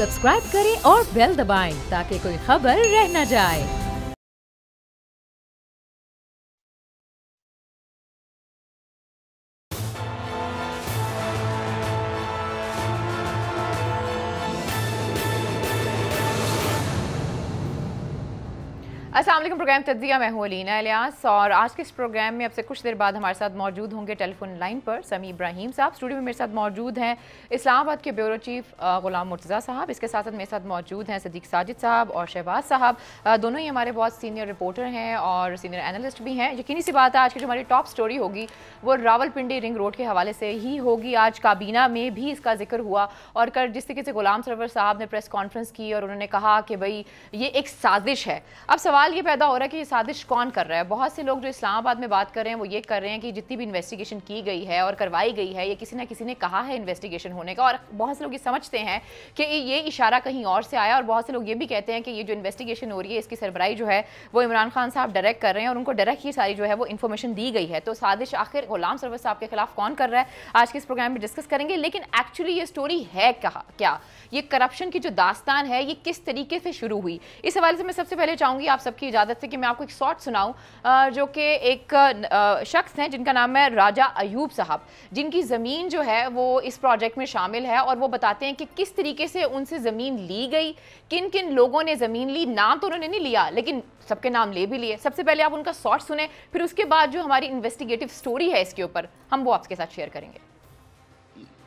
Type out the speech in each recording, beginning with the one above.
Subscribe करें और bell दबाएं ताकि कोई खबर रह न जाए। अस्सलाम वालेकुम। प्रोग्राम तज्जिया, मैं हूँ अलीना इलियास और आज के इस प्रोग्राम में अब से कुछ देर बाद हमारे साथ मौजूद होंगे टेलीफोन लाइन पर समी इब्राहिम साहब। स्टूडियो में मेरे साथ मौजूद हैं इस्लामाबाद के ब्यूरो चीफ गुलाम मुर्तज़ा साहब। इसके साथ साथ मेरे साथ मौजूद हैं सदीक साजिद साहब और शहबाज साहब। दोनों ही हमारे बहुत सीनियर रिपोर्टर हैं और सीनियर एनालिस्ट भी हैं। यकीनी सी बात है आज की जो हमारी टॉप स्टोरी होगी वो रावलपिंडी रिंग रोड के हवाले से ही होगी। आज काबीना में भी इसका जिक्र हुआ और कल जिस तरीके से गुलाम सरवर साहब ने प्रेस कॉन्फ्रेंस की और उन्होंने कहा कि भाई ये एक साजिश है। अब सवाल ये पैदा हो रहा है कि ये साजिश कौन कर रहा है। बहुत से लोग जो इस्लामाबाद में बात कर रहे हैं वो ये कर रहे हैं कि जितनी भी इन्वेस्टिगेशन की गई है और करवाई गई है ये किसी ना किसी ने कहा है इन्वेस्टिगेशन होने का, और बहुत से लोग ये समझते हैं कि ये इशारा कहीं और से आया। और बहुत से लोग ये भी कहते हैं कि ये जो इन्वेस्टिगेशन हो रही है इसकी सरबराही जो है वो इमरान खान साहब डायरेक्ट कर रहे हैं और उनको डायरेक्ट ही सारी जो है वो इन्फॉर्मेशन दी गई है। तो साजिश आखिर गुलाम सरवर साहब के खिलाफ कौन कर रहा है आज के इस प्रोग्राम में डिस्कस करेंगे। लेकिन एक्चुअली ये स्टोरी है क्या, ये करप्शन की जो दास्तान है ये किस तरीके से शुरू हुई, इस हवाले से मैं सबसे पहले चाहूंगी आप सबकी इजाजत से कि मैं आपको एक शॉर्ट सुनाऊं जो कि एक शख्स हैं जिनका नाम है राजा अयूब साहब, जिनकी ज़मीन जो है वो इस प्रोजेक्ट में शामिल है और वो बताते हैं कि किस तरीके से उनसे ज़मीन ली गई, किन किन लोगों ने ज़मीन ली। नाम तो उन्होंने नहीं लिया लेकिन सबके नाम ले भी लिए। सबसे पहले आप उनका शॉर्ट सुने, फिर उसके बाद जो हमारी इन्वेस्टिगेटिव स्टोरी है इसके ऊपर हम वो आपके साथ शेयर करेंगे।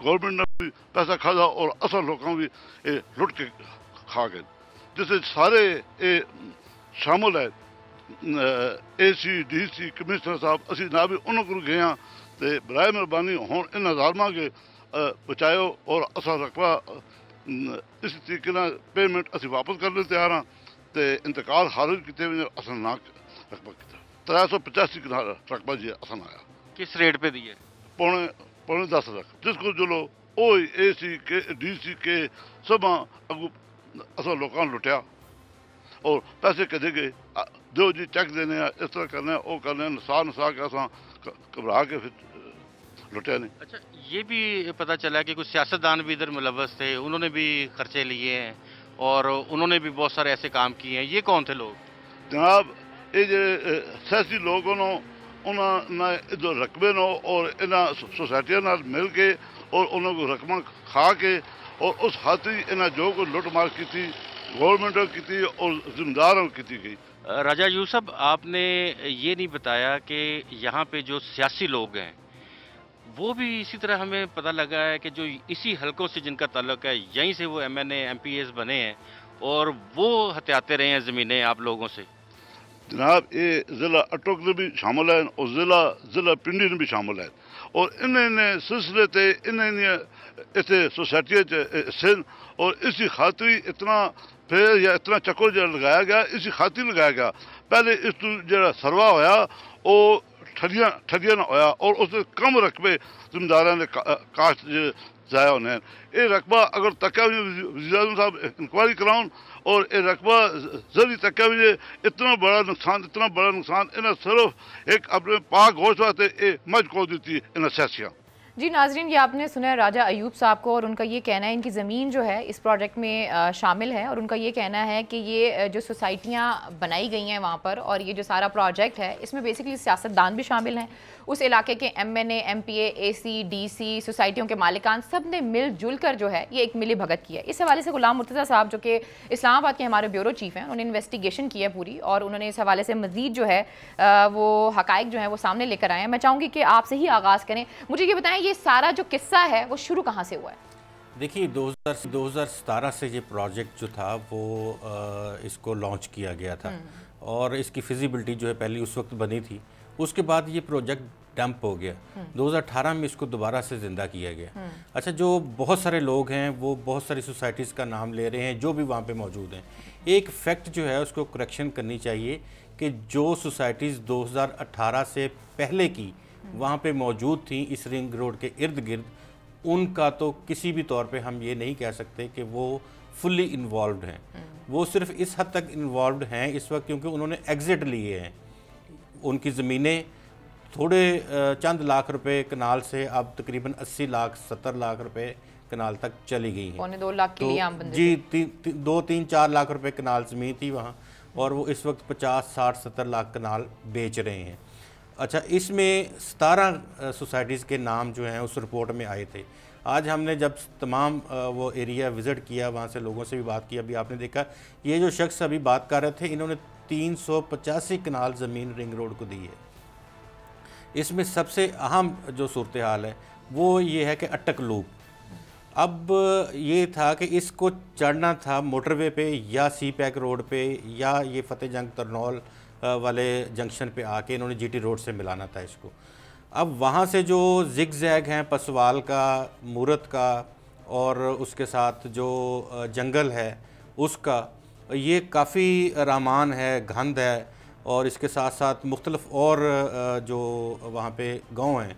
गवर्नमेंट ने भी पैसा खाया और असल लोगों भी लुट के खा गए, जिससे सारे शामिल है AC DC कमिश्नर साहब असी ना भी उन्होंने गए हाँ तो बराए मेहरबानी हूँ इन जालमा के बचाओ और असा रकबा इस तरीके पेमेंट असी वापस करने तैयार हाँ तो इंतकाल खारिज किए असल ना रकबा किया 385 रकबा जी असन आया। किस रेट पे दिए? पौने 10 लाख, जिसको चलो ओ AC के DC के सब अगू असल लोगों लुटिया और पैसे कदे गए दो जी चेक देने इस तरह करने वो करने नसा के असा घबरा के फिर लुटिया नहीं। अच्छा, ये भी पता चला कि कुछ सियासतदान भी इधर मुलव्वस थे, उन्होंने भी खर्चे लिए हैं और उन्होंने भी बहुत सारे ऐसे काम किए हैं। ये कौन थे लोग? जनाब ये जो सियासी लोग उन्होंने इधर रकबे नो और इन्हें सोसाइटियों मिल के और उन्होंने रकम खा के और उस हाथ ही इन्हें जो को लुट मार की थी गवर्नमेंट की थी और जिम्मेदारों की थी गई। राजा यूसुफ, आपने ये नहीं बताया कि यहाँ पे जो सियासी लोग हैं वो भी इसी तरह हमें पता लगा है कि जो इसी हलकों से जिनका ताल्लुक है यहीं से वो MNA MPs बने हैं और वो हत्याते रहे हैं ज़मीनें आप लोगों से। जनाब ये ज़िला अटोक ने भी शामिल है और ज़िला पिंडी ने भी शामिल है और इन्हें सिलसिले थे इन्हें इतने सोसाइटी सिंध और इसी खातिर इतना फिर या इतना चक्कर जो लगाया गया इसी खातिर लगाया गया। पहले इस जो सरवा होया वो ठगिया ना होया और उससे कम रकबे जिम्मेदार ने कास्ट जाया होने ये रकबा अगर तक्या वज़ीर साहब इंक्वायरी कराउन और ये रकबा जरी तक्या इतना बड़ा नुकसान इन्हें सिर्फ एक अपने पाक गोश वास्ते मज को दी थी इन सियासियाँ। जी नाजरीन, ये आपने सुना है राजा अयूब साहब को और उनका ये कहना है इनकी ज़मीन जो है इस प्रोजेक्ट में शामिल है और उनका ये कहना है कि ये जो सोसाइटियाँ बनाई गई हैं वहाँ पर और ये जो सारा प्रोजेक्ट है इसमें बेसिकली सियासतदान भी शामिल हैं, उस इलाके के MNA MPA AC DC सोसाइटियों के मालिकान सब ने मिलजुल कर जो है ये एक मिली भगत की है। इस हवाले से गुलाम मुर्तज़ा साहब जो कि इस्लामाबाद के हमारे ब्यूरो चीफ हैं उन्होंने इन्वेस्टिगेशन की है पूरी और उन्होंने इस हवाले से मज़ीद जो है वो हक़ाइक़ जो है वो सामने लेकर आए हैं। मैं चाहूँगी कि आपसे ही आगाज़ करें, मुझे ये बताएं ये सारा जो किस्सा है वो शुरू कहाँ से हुआ है? देखिए 2017 से ये प्रोजेक्ट जो था वो इसको लॉन्च किया गया था और इसकी फिजिबिलिटी जो है पहले उस वक्त बनी थी, उसके बाद ये प्रोजेक्ट डंप हो गया। 2018 में इसको दोबारा से ज़िंदा किया गया। अच्छा, जो बहुत सारे लोग हैं वो बहुत सारी सोसाइटीज़ का नाम ले रहे हैं जो भी वहाँ पे मौजूद हैं। एक फैक्ट जो है उसको करेक्शन करनी चाहिए कि जो सोसाइटीज़ 2018 से पहले की वहाँ पे मौजूद थी इस रिंग रोड के इर्द गिर्द, उनका तो किसी भी तौर पे हम ये नहीं कह सकते कि वो फुल्ली इन्वॉल्व्ड हैं। वो सिर्फ इस हद तक इन्वॉल्व्ड हैं इस वक्त क्योंकि उन्होंने एग्ज़िट लिए हैं। उनकी ज़मीनें थोड़े चंद लाख रुपए कनाल से अब तकरीबन 80 लाख 70 लाख रुपए कनाल तक चली गई हैं। 2 लाख के लिए आम बंदे जी 2-3-4 लाख रुपए कनाल ज़मीन थी वहाँ, और वो इस वक्त 50-60-70 लाख कनाल बेच रहे हैं। अच्छा, इसमें 17 सोसाइटीज़ के नाम जो हैं उस रिपोर्ट में आए थे। आज हमने जब तमाम वो एरिया विज़िट किया, वहाँ से लोगों से भी बात की, अभी आपने देखा ये जो शख्स अभी बात कर रहे थे, इन्होंने 385 कनाल ज़मीन रिंग रोड को दी है। इसमें सबसे अहम जो सूरत हाल है वो ये है कि अटक लूप, अब ये था कि इसको चढ़ना था मोटरवे पे या सी पैक रोड पे या ये फतेह जंग तरनौल वाले जंक्शन पे आके इन्होंने जीटी रोड से मिलाना था इसको। अब वहाँ से जो जिग जैग हैं पसवाल का, मूरत का और उसके साथ जो जंगल है उसका, ये काफ़ी रामान है, घंद है, और इसके साथ साथ मुख्तलिफ और जो वहाँ पे गांव हैं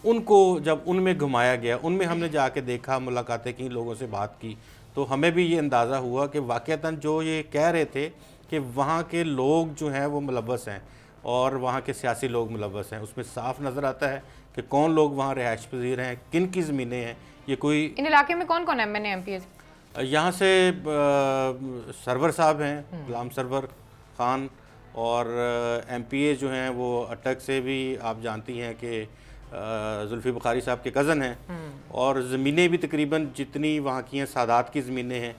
उनको जब उनमें घुमाया गया, उनमें हमने जाके देखा, मुलाकातें की, लोगों से बात की, तो हमें भी ये अंदाज़ा हुआ कि वाक़तन जो ये कह रहे थे कि वहाँ के लोग जो हैं वो मुलव्वस हैं और वहाँ के सियासी लोग मुलव्वस हैं, उसमें साफ नज़र आता है कि कौन लोग वहाँ रिहाइश पजीर हैं, किन की ज़मीनें हैं। ये कोई इन इलाके में कौन कौन MNA MPs? यहाँ से सरवर साहब हैं, गुलाम सरवर ख़ान, और MPA जो हैं वो अटक से भी आप जानती हैं कि जुल्फ़ी बुखारी साहब के कज़न हैं, और ज़मीनें भी तकरीबन जितनी वहाँ की हैं सादात की ज़मीनें हैं,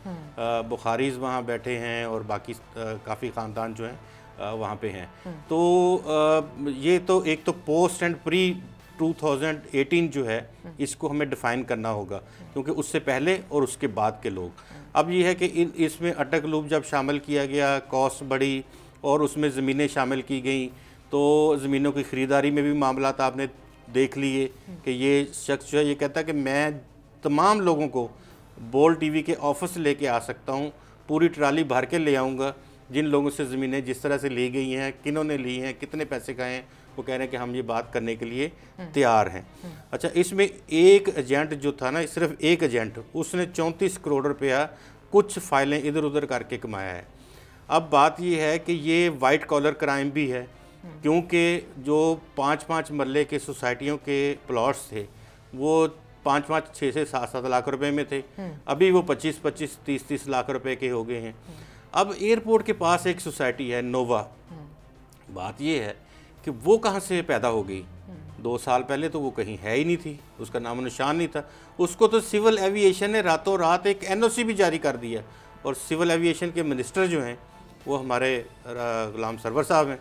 बुखारीज़ वहाँ बैठे हैं और बाकी काफ़ी ख़ानदान जो हैं वहाँ पे हैं। तो ये तो एक तो पोस्ट एंड प्री 2018 जो है इसको हमें डिफ़ाइन करना होगा, क्योंकि उससे पहले और उसके बाद के लोग। अब ये है कि इसमें अटक लूप जब शामिल किया गया, कॉस्ट बढ़ी और उसमें ज़मीनें शामिल की गई, तो ज़मीनों की ख़रीदारी में भी मामला आपने देख लिए कि ये शख्स जो है ये कहता है कि मैं तमाम लोगों को बोल टीवी के ऑफिस लेके आ सकता हूँ, पूरी ट्राली भर के ले आऊँगा, जिन लोगों से ज़मीनें जिस तरह से ली गई हैं, किन्होंने ली हैं, कितने पैसे का हैं, वो कह रहे हैं कि हम ये बात करने के लिए तैयार हैं। अच्छा, इसमें एक एजेंट जो था ना, सिर्फ एक एजेंट, उसने 34 करोड़ रुपया कुछ फाइलें इधर उधर करके कमाया है। अब बात ये है कि ये वाइट कॉलर क्राइम भी है, क्योंकि जो 5-5 मरले के सोसाइटियों के प्लॉट्स थे वो 5-5, 6 से 7-7 लाख रुपए में थे, अभी वो 25-25, 30-30 लाख रुपए के हो गए हैं। अब एयरपोर्ट के पास एक सोसाइटी है नोवा, बात ये है कि वो कहाँ से पैदा हो गई। 2 साल पहले तो वो कहीं है ही नहीं थी, उसका नामो निशान नहीं था। उसको तो सिविल एविएशन ने रातों रात एक NOC भी जारी कर दिया, और सिविल एविएशन के मिनिस्टर जो हैं वो हमारे गुलाम सरवर साहब हैं।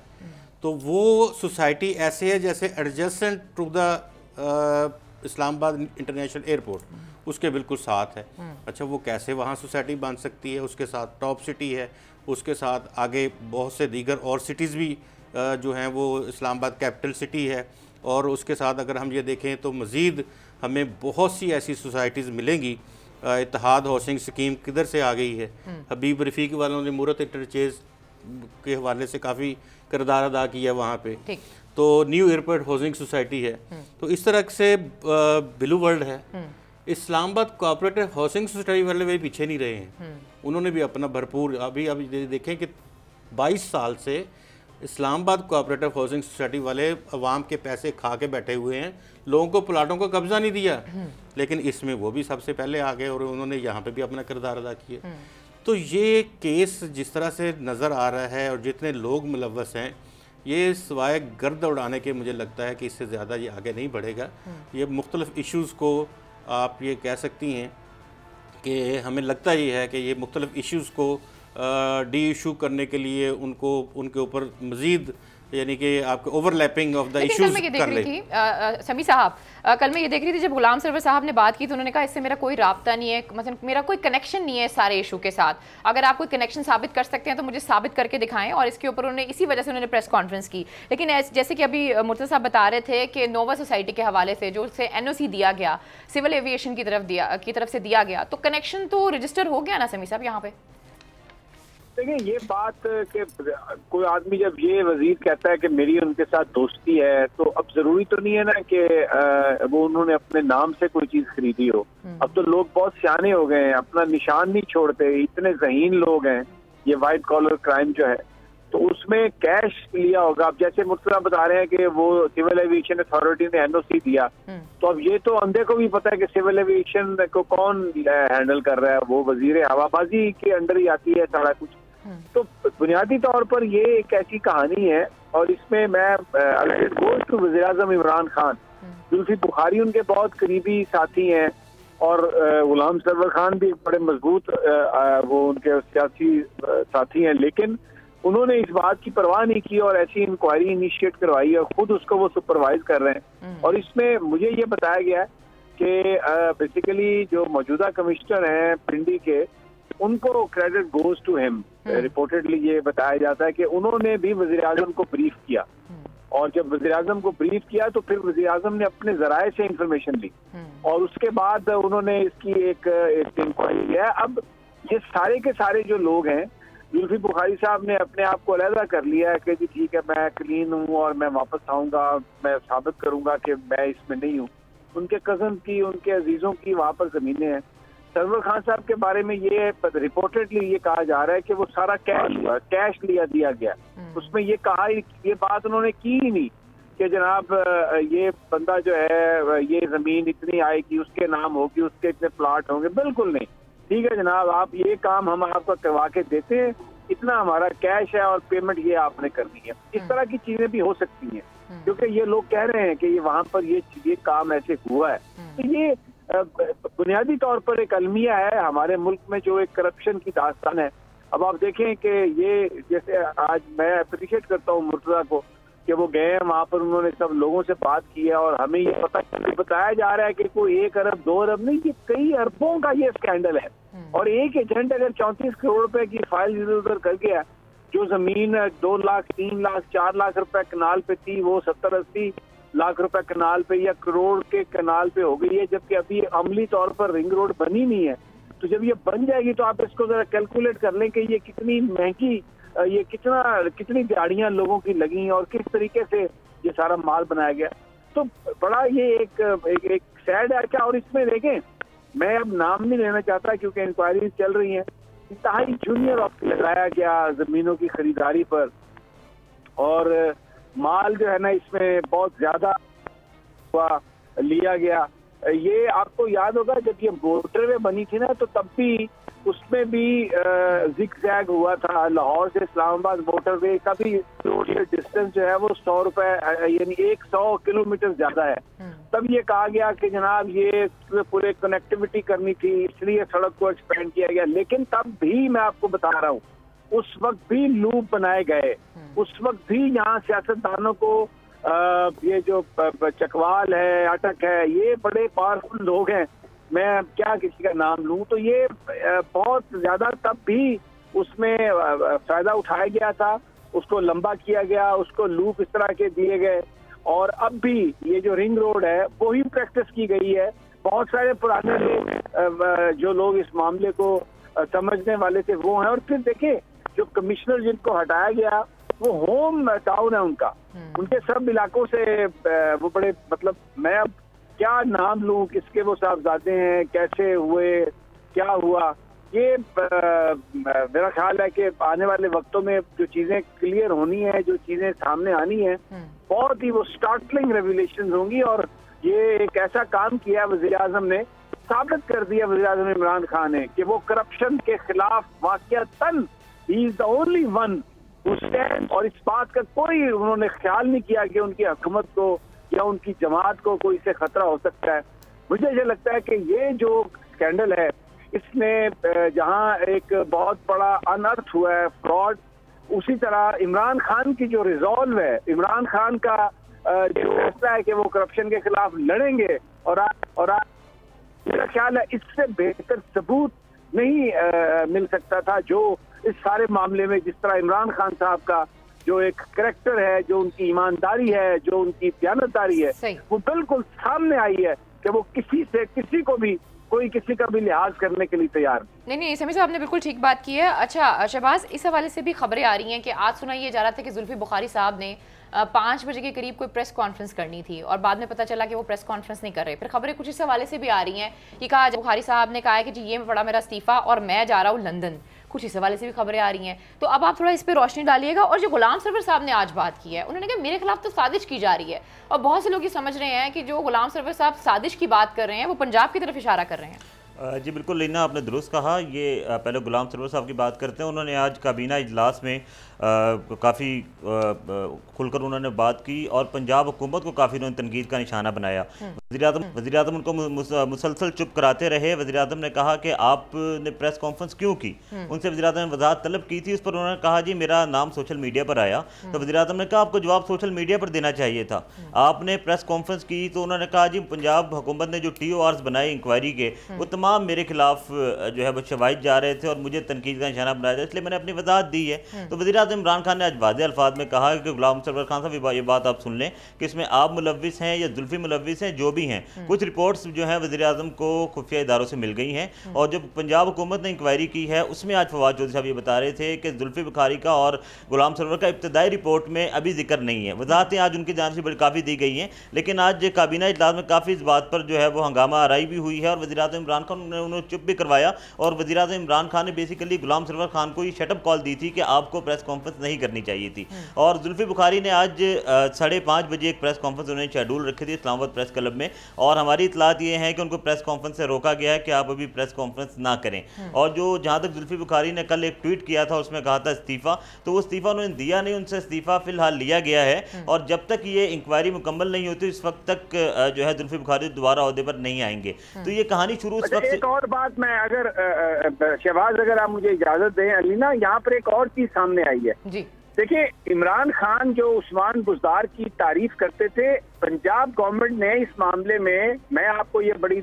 तो वो सोसाइटी ऐसे है जैसे adjacent to the Islamabad international airport, उसके बिल्कुल साथ है। अच्छा, वो कैसे वहाँ सोसाइटी बन सकती है? उसके साथ टॉप सिटी है, उसके साथ आगे बहुत से दीगर और सिटीज़ भी जो हैं वो इस्लामाबाद कैपिटल सिटी है, और उसके साथ अगर हम ये देखें तो मज़ीद हमें बहुत सी ऐसी सोसाइटीज़ मिलेंगी। इत्तेहाद हाउसिंग स्कीम किधर से आ गई है, हबीब रफ़ीक वालों ने मूरत इंटरचेंज के हवाले से काफ़ी किरदार अदा किया वहाँ पे। तो न्यू एयरपोर्ट हाउसिंग सोसाइटी है। तो इस तरह से ब्लू वर्ल्ड है। इस्लामाबाद कोऑपरेटिव हाउसिंग सोसाइटी वाले भी पीछे नहीं रहे हैं, उन्होंने भी अपना भरपूर, अभी देखें कि 22 साल से इस्लामाबाद कोऑपरेटिव हाउसिंग सोसाइटी वाले अवाम के पैसे खा के बैठे हुए हैं, लोगों को प्लाटों का कब्जा नहीं दिया, लेकिन इसमें वो भी सबसे पहले आ गए और उन्होंने यहाँ पे भी अपना किरदार अदा किया। तो ये केस जिस तरह से नज़र आ रहा है और जितने लोग मुलव्वस हैं, ये सिवाय गर्द उड़ाने के मुझे लगता है कि इससे ज़्यादा ये आगे नहीं बढ़ेगा। ये मुख्तलिफ इश्यूज़ को आप ये कह सकती हैं कि हमें लगता ये है कि ये मुख्तलिफ इश्यूज़ को डी इशू करने के लिए उनको उनके ऊपर मज़ीद यानी कि आपके ओवरलैपिंग ऑफ द इश्यूज कर ले। समी साहब, कल मैं ये देख रही थी जब गुलाम सरवर साहब ने बात की तो उन्होंने कहा इससे मेरा कोई राब्ता नहीं है, मतलब मेरा कोई कनेक्शन नहीं है सारे इशू के साथ, अगर आप कोई कनेक्शन साबित कर सकते हैं तो मुझे साबित करके दिखाएं। और इसके ऊपर उन्होंने इसी वजह से उन्होंने प्रेस कॉन्फ्रेंस की। लेकिन जैसे कि अभी मुर्तज़ा साहब बता रहे थे कि नोवा सोसाइटी के हवाले से जो उसे NOC दिया गया सिविल एविएशन की तरफ से दिया गया, तो कनेक्शन तो रजिस्टर हो गया ना समी साहब यहाँ पे? देखिए, ये बात कि कोई आदमी जब ये वजीर कहता है कि मेरी उनके साथ दोस्ती है, तो अब जरूरी तो नहीं है ना कि वो उन्होंने अपने नाम से कोई चीज खरीदी हो। अब तो लोग बहुत सियाने हो गए हैं, अपना निशान नहीं छोड़ते, इतने ज़हीन लोग हैं। ये वाइट कॉलर क्राइम जो है, तो उसमें कैश लिया होगा। अब जैसे मुर्तजा बता रहे हैं कि वो सिविल एविएशन अथॉरिटी ने एनओसी दिया, तो अब ये तो अंधे को भी पता है कि सिविल एविएशन को कौन हैंडल कर रहा है, वो वजीर हवाबाजी के अंडर ही आती है सारा कुछ। तो बुनियादी तौर पर ये एक ऐसी कहानी है, और इसमें मैं वज़ीर आज़म इमरान खान, जुल्फी बुखारी उनके बहुत करीबी साथी हैं, और गुलाम सरवर खान भी बड़े मजबूत वो उनके सियासी साथी हैं, लेकिन उन्होंने इस बात की परवाह नहीं की और ऐसी इंक्वायरी इनिशिएट करवाई और खुद उसको वो सुपरवाइज कर रहे हैं। और इसमें मुझे ये बताया गया है कि बेसिकली जो मौजूदा कमिश्नर हैं पिंडी के, उनको credit goes to him. Reportedly ये बताया जाता है कि उन्होंने भी वज़ीर आज़म को ब्रीफ किया, और जब वज़ीर आज़म को ब्रीफ किया तो फिर वज़ीर आज़म ने अपने जराए से इंफॉर्मेशन ली, और उसके बाद उन्होंने इसकी एक इंक्वायरी किया। अब ये सारे के सारे जो लोग हैं, जुल्फी बुखारी साहब ने अपने आप को अलहदा कर लिया है कि जी ठीक है, मैं क्लीन हूँ और मैं वापस आऊँगा, मैं साबित करूँगा कि मैं इसमें नहीं हूँ। उनके कज़न की, उनके अजीज़ों की वहाँ पर ज़मीनें हैं। सरवर खान साहब के बारे में ये रिपोर्टेडली ये कहा जा रहा है कि वो सारा कैश दिया गया। उसमें ये बात उन्होंने की ही नहीं कि जनाब ये बंदा जो है ये ज़मीन इतनी आएगी, उसके नाम होगी, उसके इतने प्लाट होंगे, बिल्कुल नहीं। ठीक है जनाब, आप ये काम हम आपको करवा के देते हैं, इतना हमारा कैश है और पेमेंट ये आपने करनी है। इस तरह की चीजें भी हो सकती हैं, क्योंकि ये लोग कह रहे हैं कि ये वहां पर ये काम ऐसे हुआ है। तो ये बुनियादी तौर पर एक अलमिया है हमारे मुल्क में, जो एक करप्शन की दास्तान है। अब आप देखें कि ये, जैसे आज मैं अप्रिशिएट करता हूँ मुर्तजा को कि वो गए हैं वहां पर, उन्होंने सब लोगों से बात की है, और हमें ये बताया जा रहा है कि कोई 1 अरब 2 अरब नहीं, ये कई अरबों का ये स्कैंडल है। और एक एजेंट अगर 34 करोड़ रुपए की फाइल इधर उधर कर गया, जो जमीन 2 लाख 3 लाख 4 लाख रुपए कनाल पे थी, वो 70-80 लाख रुपए कनाल पे या करोड़ के कनाल पे हो गई है, जबकि अभी अमली तौर पर रिंग रोड बनी नहीं है। तो जब ये बन जाएगी तो आप इसको जरा कैलकुलेट कर लें कि ये कितनी महंगी, ये कितनी गाड़ियां लोगों की लगी और किस तरीके से ये सारा माल बनाया गया। तो बड़ा ये एक सैड है। क्या, और इसमें देखें, मैं अब नाम नहीं लेना चाहता क्योंकि इंक्वायरी चल रही है, इंतहाई जूनियर ऑप्शन लगाया गया जमीनों की खरीदारी पर, और माल जो है ना इसमें बहुत ज्यादा लिया गया। ये आपको याद होगा जब ये मोटरवे बनी थी ना, तो तब भी उसमें भी जिग जैग हुआ था। लाहौर से इस्लामाबाद मोटरवे का भी डिस्टेंस जो है वो 100 रुपए, यानी 100 किलोमीटर ज्यादा है। तब ये कहा गया कि जनाब ये पूरे कनेक्टिविटी करनी थी, इसलिए सड़क को एक्सपेंड किया गया। लेकिन तब भी मैं आपको बता रहा हूँ, उस वक्त भी लूप बनाए गए, उस वक्त भी यहाँ सियासतदानों को ये जो चकवाल है, अटक है, ये बड़े पावरफुल लोग हैं, मैं क्या किसी का नाम लूं, तो ये बहुत ज्यादा तब भी उसमें फायदा उठाया गया था, उसको लंबा किया गया, उसको लूप इस तरह के दिए गए। और अब भी ये जो रिंग रोड है वही प्रैक्टिस की गई है। बहुत सारे पुराने लोग जो लोग इस मामले को समझने वाले थे वो हैं। और फिर देखिए, जो कमिश्नर जिनको हटाया गया वो होम टाउन है उनका, उनके सब इलाकों से वो बड़े, मतलब मैं अब क्या नाम लूं, किसके वो साहबजादे हैं, कैसे हुए, क्या हुआ, ये मेरा ख्याल है कि आने वाले वक्तों में जो चीजें क्लियर होनी है, जो चीजें सामने आनी है, बहुत ही वो स्टार्टलिंग रेवलेशंस होंगी। और ये एक ऐसा काम किया वज़ीर आज़म ने, साबित कर दिया वज़ीर आज़म इमरान खान ने कि वो करप्शन के खिलाफ वाक़ियतन he is the only one who stand. और इस बात का कोई उन्होंने ख्याल नहीं किया कि उनकी हुकूमत को या उनकी जमात को कोई से खतरा हो सकता है। मुझे ये लगता है कि ये जो स्कैंडल है, इसमें जहां एक बहुत बड़ा अनर्थ हुआ है, फ्रॉड, उसी तरह इमरान खान की जो रिजॉल्व है, इमरान खान का जो फैसला है कि वो करप्शन के खिलाफ लड़ेंगे, और मेरा ख्याल है इससे बेहतर सबूत नहीं मिल सकता था जो इस सारे मामले में, जिस तरह इमरान खान साहब का जो एक कैरेक्टर है, जो उनकी ईमानदारी है, जो उनकी बयानतदारी है, वो बिल्कुल सामने आई है कि वो किसी को भी, कोई किसी का भी लिहाज करने के लिए तैयार नहीं। समीर साहब आपने बिल्कुल ठीक बात की है। अच्छा शहबाज, इस हवाले से भी खबरें आ रही हैं कि आज सुना ये जा रहा था कि जुल्फी बुखारी साहब ने 5 बजे के करीब कोई प्रेस कॉन्फ्रेंस करनी थी, और बाद में पता चला कि वो प्रेस कॉन्फ्रेंस नहीं कर रहे। फिर खबरें कुछ इस हवाले से भी आ रही हैं कि कहा बुखारी साहब ने कहा है कि जी ये पड़ा मेरा इस्तीफा और मैं जा रहा हूँ लंदन। कुछ इस हवाले से भी खबरें आ रही हैं। तो अब आप थोड़ा इस पर रोशनी डालिएगा। और जो गुलाम सरवर साहब ने आज बात की है, उन्होंने कहा मेरे खिलाफ तो साजिश की जा रही है, और बहुत से लोग ये समझ रहे हैं कि जो गुलाम सरवर साहब साजिश की बात कर रहे हैं वो पंजाब की तरफ इशारा कर रहे हैं। जी बिल्कुल लीना, आपने दुरुस्त कहा। ये पहले गुलाम सरवर साहब की बात करते हैं। उन्होंने आज काबीना इजलास में काफ़ी खुलकर उन्होंने बात की और पंजाब हुकूमत को काफ़ी उन्होंने तनकीद का निशाना बनाया। वज़ीर आज़म उनको मुसलसल चुप कराते रहे। वज़ीर आज़म ने कहा कि आपने प्रेस कॉन्फ्रेंस क्यों की, उनसे वज़ीर आज़म ने वजाहत तलब की थी। उस पर उन्होंने कहा जी मेरा नाम सोशल मीडिया पर आया, तो वज़ीर आज़म ने कहा आपको जवाब सोशल मीडिया पर देना चाहिए था। आपने प्रेस कॉन्फ्रेंस की तो उन्होंने कहा जी पंजाब हुकूमत ने जो TORs बनाए इंक्वायरी के, वो तमाम मेरे खिलाफ जो है वो शवाहिद जा रहे थे और मुझे तनकीद का निशाना बनाया था, इसलिए मैंने अपनी वजाहत दी है। तो वज़ीर आज़म इमरान खान ने आज वाज़ेह अल्फाज में कहा कि गुलाम सरवर खान साहब ये बात आप सुन लें कि इसमें आप मुलव्विस हैं या जुल्फी मुलव्विस हैं, जो भी हैं, कुछ रिपोर्ट्स जो हैं वज़ीर आज़म को खुफिया इदारों से मिल गई हैं। और जो पंजाब हुकूमत ने इंक्वायरी की है उसमें आज फवाद चौधरी साहब ये बता रहे थे कि जुल्फी बुखारी का और गुलाम सरवर का इब्तदाई रिपोर्ट में अभी जिक्र नहीं है। वजाहतें आज उनकी जान से बड़ी काफ़ी दी गई हैं, लेकिन आज काबीना इजलास में काफ़ी इस बात पर जो है वो हंगामा आराई भी हुई है और वज़ीर आज़म इमरान खान ने उन्हें चुप भी करवाया। और वज़ीर आज़म इमरान खान ने बेसिकली गुलाम सरवर खान को ये शटअप कॉल दी थी कि आपको प्रेस कॉन्फ्रेंस नहीं करनी चाहिए थी। और जुल्फी बुखारी ने आज 5:30 बजे एक प्रेस कॉन्फ्रेंस उन्होंने शेड्यूल रखी थी इस्लामाबाद प्रेस क्लब में, और हमारी इतलात ये है कि उनको प्रेस कॉन्फ्रेंस से रोका गया है कि आप अभी प्रेस कॉन्फ्रेंस ना करें। और जो जहाँ तक जुल्फी बुखारी ने कल एक ट्वीट किया था उसमें कहा था इस्तीफ़ा, तो वो इस्तीफ़ा उन्होंने दिया नहीं, उनसे इस्तीफ़ा फिलहाल लिया गया है। और जब तक ये इंक्वायरी मुकम्मल नहीं होती इस वक्त तक जो है जुल्फी बुखारी दोबारा ओहदे पर नहीं आएंगे। तो ये कहानी शुरू इस वक्त। एक और बात मैं अगर शहबाज अगर आप मुझे इजाजत दें अलीना, यहाँ पर एक और चीज सामने आई है जी। देखिए, इमरान खान जो उस्मान बुज़दार की तारीफ करते थे, पंजाब गवर्नमेंट ने इस मामले में, मैं आपको ये बड़ी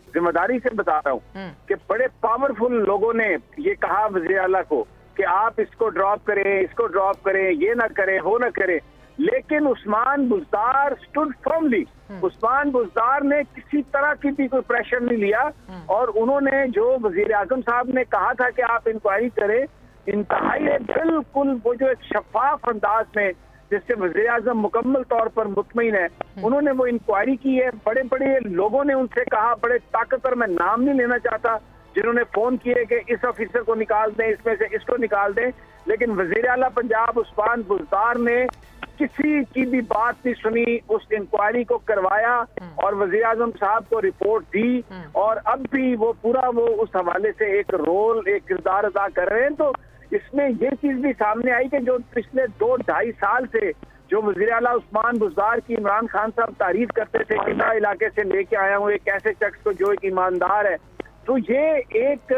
जिम्मेदारी से बता रहा हूँ कि बड़े पावरफुल लोगों ने ये कहा वज़ीर आला को कि आप इसको ड्रॉप करें, इसको ड्रॉप करें, ये ना करें, वो ना करें, लेकिन उस्मान बुज़दार स्टूड फर्मली। उस्मान बुज़दार ने किसी तरह की भी कोई प्रेशर नहीं लिया और उन्होंने जो वज़ीर आज़म साहब ने कहा था कि आप इंक्वायरी करें, इंतहाई बिल्कुल वो जो एक शफाफ अंदाज में जिससे वज़ीर आज़म मुकम्मल तौर पर मुतमईन है, उन्होंने वो इंक्वायरी की है। बड़े बड़े लोगों ने उनसे कहा, बड़े ताकतवर, मैं नाम नहीं लेना चाहता, जिन्होंने फोन किए कि इस ऑफिसर को निकाल दें, इसमें से इसको निकाल दें, लेकिन वज़ीर आला पंजाब उस्मान बुज़दार ने किसी की भी बात नहीं सुनी, उस इंक्वायरी को करवाया और वज़ीर आज़म साहब को रिपोर्ट दी और अब भी वो पूरा वो उस हवाले से एक रोल, एक किरदार अदा कर रहे हैं। तो इसमें ये चीज भी सामने आई कि जो पिछले 2-2.5 साल से जो वज़ीर आला उस्मान बुज़दार की इमरान खान साहब तारीफ करते थे कि मैं इलाके से लेके आया हूँ एक ऐसे शख्स को जो एक ईमानदार है, तो ये एक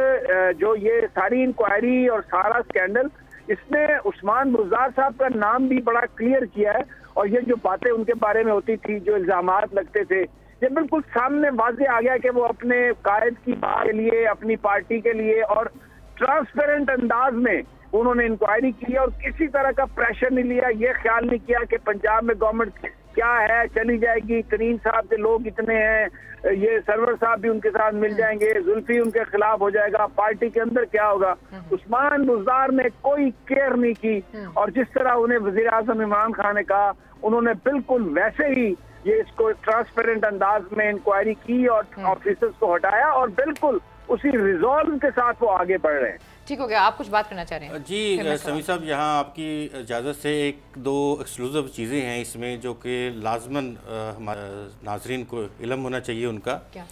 जो ये सारी इंक्वायरी और सारा स्कैंडल, इसने उस्मान बुज़दार साहब का नाम भी बड़ा क्लियर किया है। और ये जो बातें उनके बारे में होती थी, जो इल्जामात लगते थे, ये बिल्कुल सामने वाज़े आ गया कि वो अपने कायद की बात के लिए, अपनी पार्टी के लिए और ट्रांसपेरेंट अंदाज में उन्होंने इंक्वायरी की और किसी तरह का प्रेशर नहीं लिया, ये ख्याल नहीं किया कि पंजाब में गवर्नमेंट क्या है, चली जाएगी, करीम साहब के लोग इतने हैं, ये सरवर साहब भी उनके साथ मिल जाएंगे, जुल्फी उनके खिलाफ हो जाएगा, पार्टी के अंदर क्या होगा। उस्मान बुज़दार ने कोई केयर नहीं की और जिस तरह उन्हें वज़ीर आज़म इमरान खान ने कहा, उन्होंने बिल्कुल वैसे ही ये इसको ट्रांसपेरेंट अंदाज में इंक्वायरी की और ऑफिसर्स को हटाया और बिल्कुल उसी रिजॉल्व के साथ वो आगे बढ़ रहे हैं। ठीक हो गया, आप कुछ बात करना चाह रहे हैं? जी समी साहब, यहाँ आपकी इजाज़त से 1-2 एक्सक्लूसिव चीज़ें हैं इसमें जो कि लाजमन हमारे नाजरीन को इल्म होना चाहिए उनका। क्या?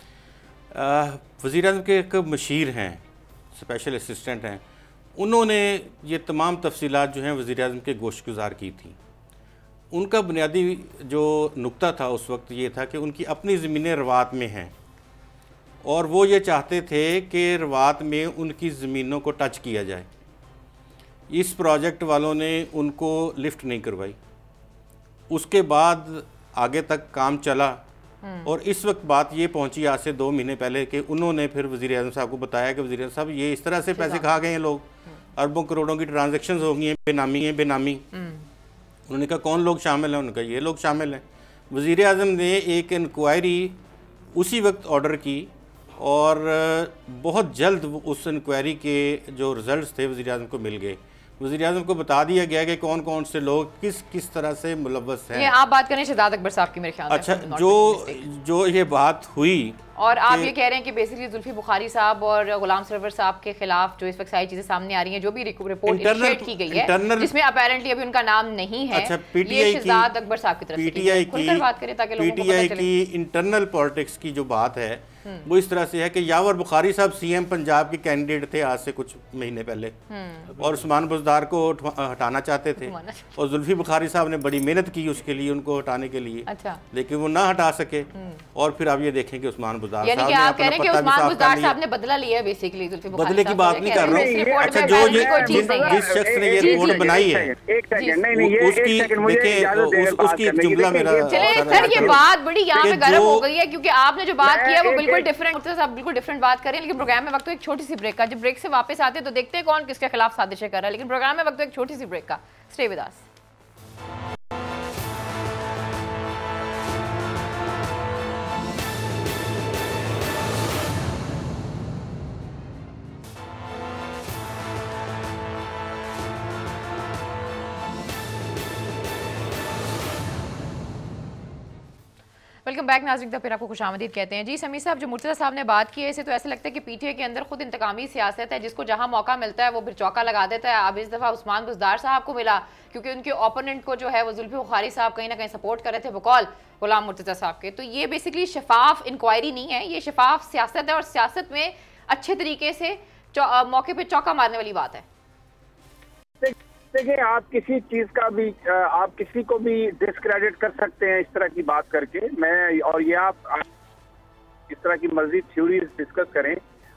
वज़ीर आज़म के एक मशीर हैं, स्पेशल असिस्टेंट हैं, उन्होंने ये तमाम तफसीलात जो हैं वज़ीर आज़म के गोश्तगुज़ार की थी। उनका बुनियादी जो नुक्ता था उस वक्त ये था कि उनकी अपनी ज़मीनें रवात में हैं और वो ये चाहते थे कि रवात में उनकी ज़मीनों को टच किया जाए। इस प्रोजेक्ट वालों ने उनको लिफ्ट नहीं करवाई। उसके बाद आगे तक काम चला और इस वक्त बात ये पहुंची आज से 2 महीने पहले कि उन्होंने फिर वज़ीर आज़म साहब को बताया कि वज़ीर आज़म साहब ये इस तरह से पैसे खा गए हैं लोग, अरबों करोड़ों की ट्रांजेक्शन्स हो गई हैं, बेनामी। उन्होंने कहा कौन लोग शामिल हैं? उन्होंने कहा ये लोग शामिल हैं। वज़ीर आज़म ने एक इंक्वायरी उसी वक्त ऑर्डर की और बहुत जल्द उस इंक्वायरी के जो रिज़ल्ट्स थे वज़ीर आज़म को मिल गए। वज़ीर आज़म को बता दिया गया कि कौन कौन से लोग किस तरह से मुलव्वस हैं। ये आप बात करें शहजाद अकबर साहब की मेरे ख्याल में। अच्छा, जो ये बात हुई और आप ये कह रहे हैं कि बेसिकली जुल्फी बुखारी साहब और गुलाम सरवर साहब के खिलाफ जो इस वक्त सारी चीजें सामने आ रही हैं, जो भी रिपोर्ट इनिशिएट की गई है जिसमें अपैरेंटली अभी उनका नाम नहीं है, अच्छा, ये शहजाद अकबर साहब की तरफ से खुलकर बात करें ताकि लोगों को पता चले। की इंटरनल पॉलिटिक्स की जो बात है वो इस तरह से है कि यावर बुखारी साहब सीएम पंजाब के कैंडिडेट थे आज से कुछ महीने पहले, और उस्मान बुज़दार को हटाना चाहते थे, और जुल्फी बुखारी साहब ने बड़ी मेहनत की उसके लिए, उनको हटाने के लिए। अच्छा। लेकिन वो ना हटा सके, और फिर आप ये देखें कि उस्मान बुज़दार साहब ने आप कह रहे हैं कि उस्मान बुज़दार साहब ने बदला लिया बेसिकली जुल्फी बुखारी साहब। बदले की बात नहीं कर रहा हूं। अच्छा, जो जिस शख्स ने ये रिपोर्ट बनाई है उसकी एक जुमला मेरा। चलिए सर, ये बात बड़ी यहाँ पे गर्म हो गई है क्योंकि आपने जो बात की है वो बिल्कुल डिफरेंट, आप बिल्कुल डिफरेंट बात करें, लेकिन प्रोग्राम में वक्त तो एक छोटी सी ब्रेक का। जब ब्रेक से वापस आते हैं तो देखते हैं कौन किसके खिलाफ साजिशें कर रहा है, लेकिन प्रोग्राम में वक्त तो एक छोटी सी ब्रेक का। Stay with us. Welcome back नाज़रीन, फिर आपको खुशामदीद कहते हैं। जी समीर साहब, जो मुर्तज़ा साहब ने बात की है इससे तो ऐसा लगता है कि पीटीआई के अंदर खुद इंतकामी सियासत है, जिसको जहां मौका मिलता है वो फिर चौका लगा देता है। अब इस दफ़ा उस्मान बुज़दार साहब को मिला क्योंकि उनके ओपोनेंट को जो है वो जुल्फी बुखारी साहब कहीं ना कहीं सपोर्ट कर रहे थे बकौल गुलाम मुर्तज़ा साहब के। तो ये बेसिकली शफाफ इंक्वायरी नहीं है, ये शफाफ सियासत है, और सियासत में अच्छे तरीके से मौके पर चौका मारने वाली बात है। देखिए, आप किसी चीज का भी आप किसी को भी डिस्क्रेडिट कर सकते हैं इस तरह की बात करके। मैं और ये आप इस तरह की मजीद थ्योरीज डिस्कस करें।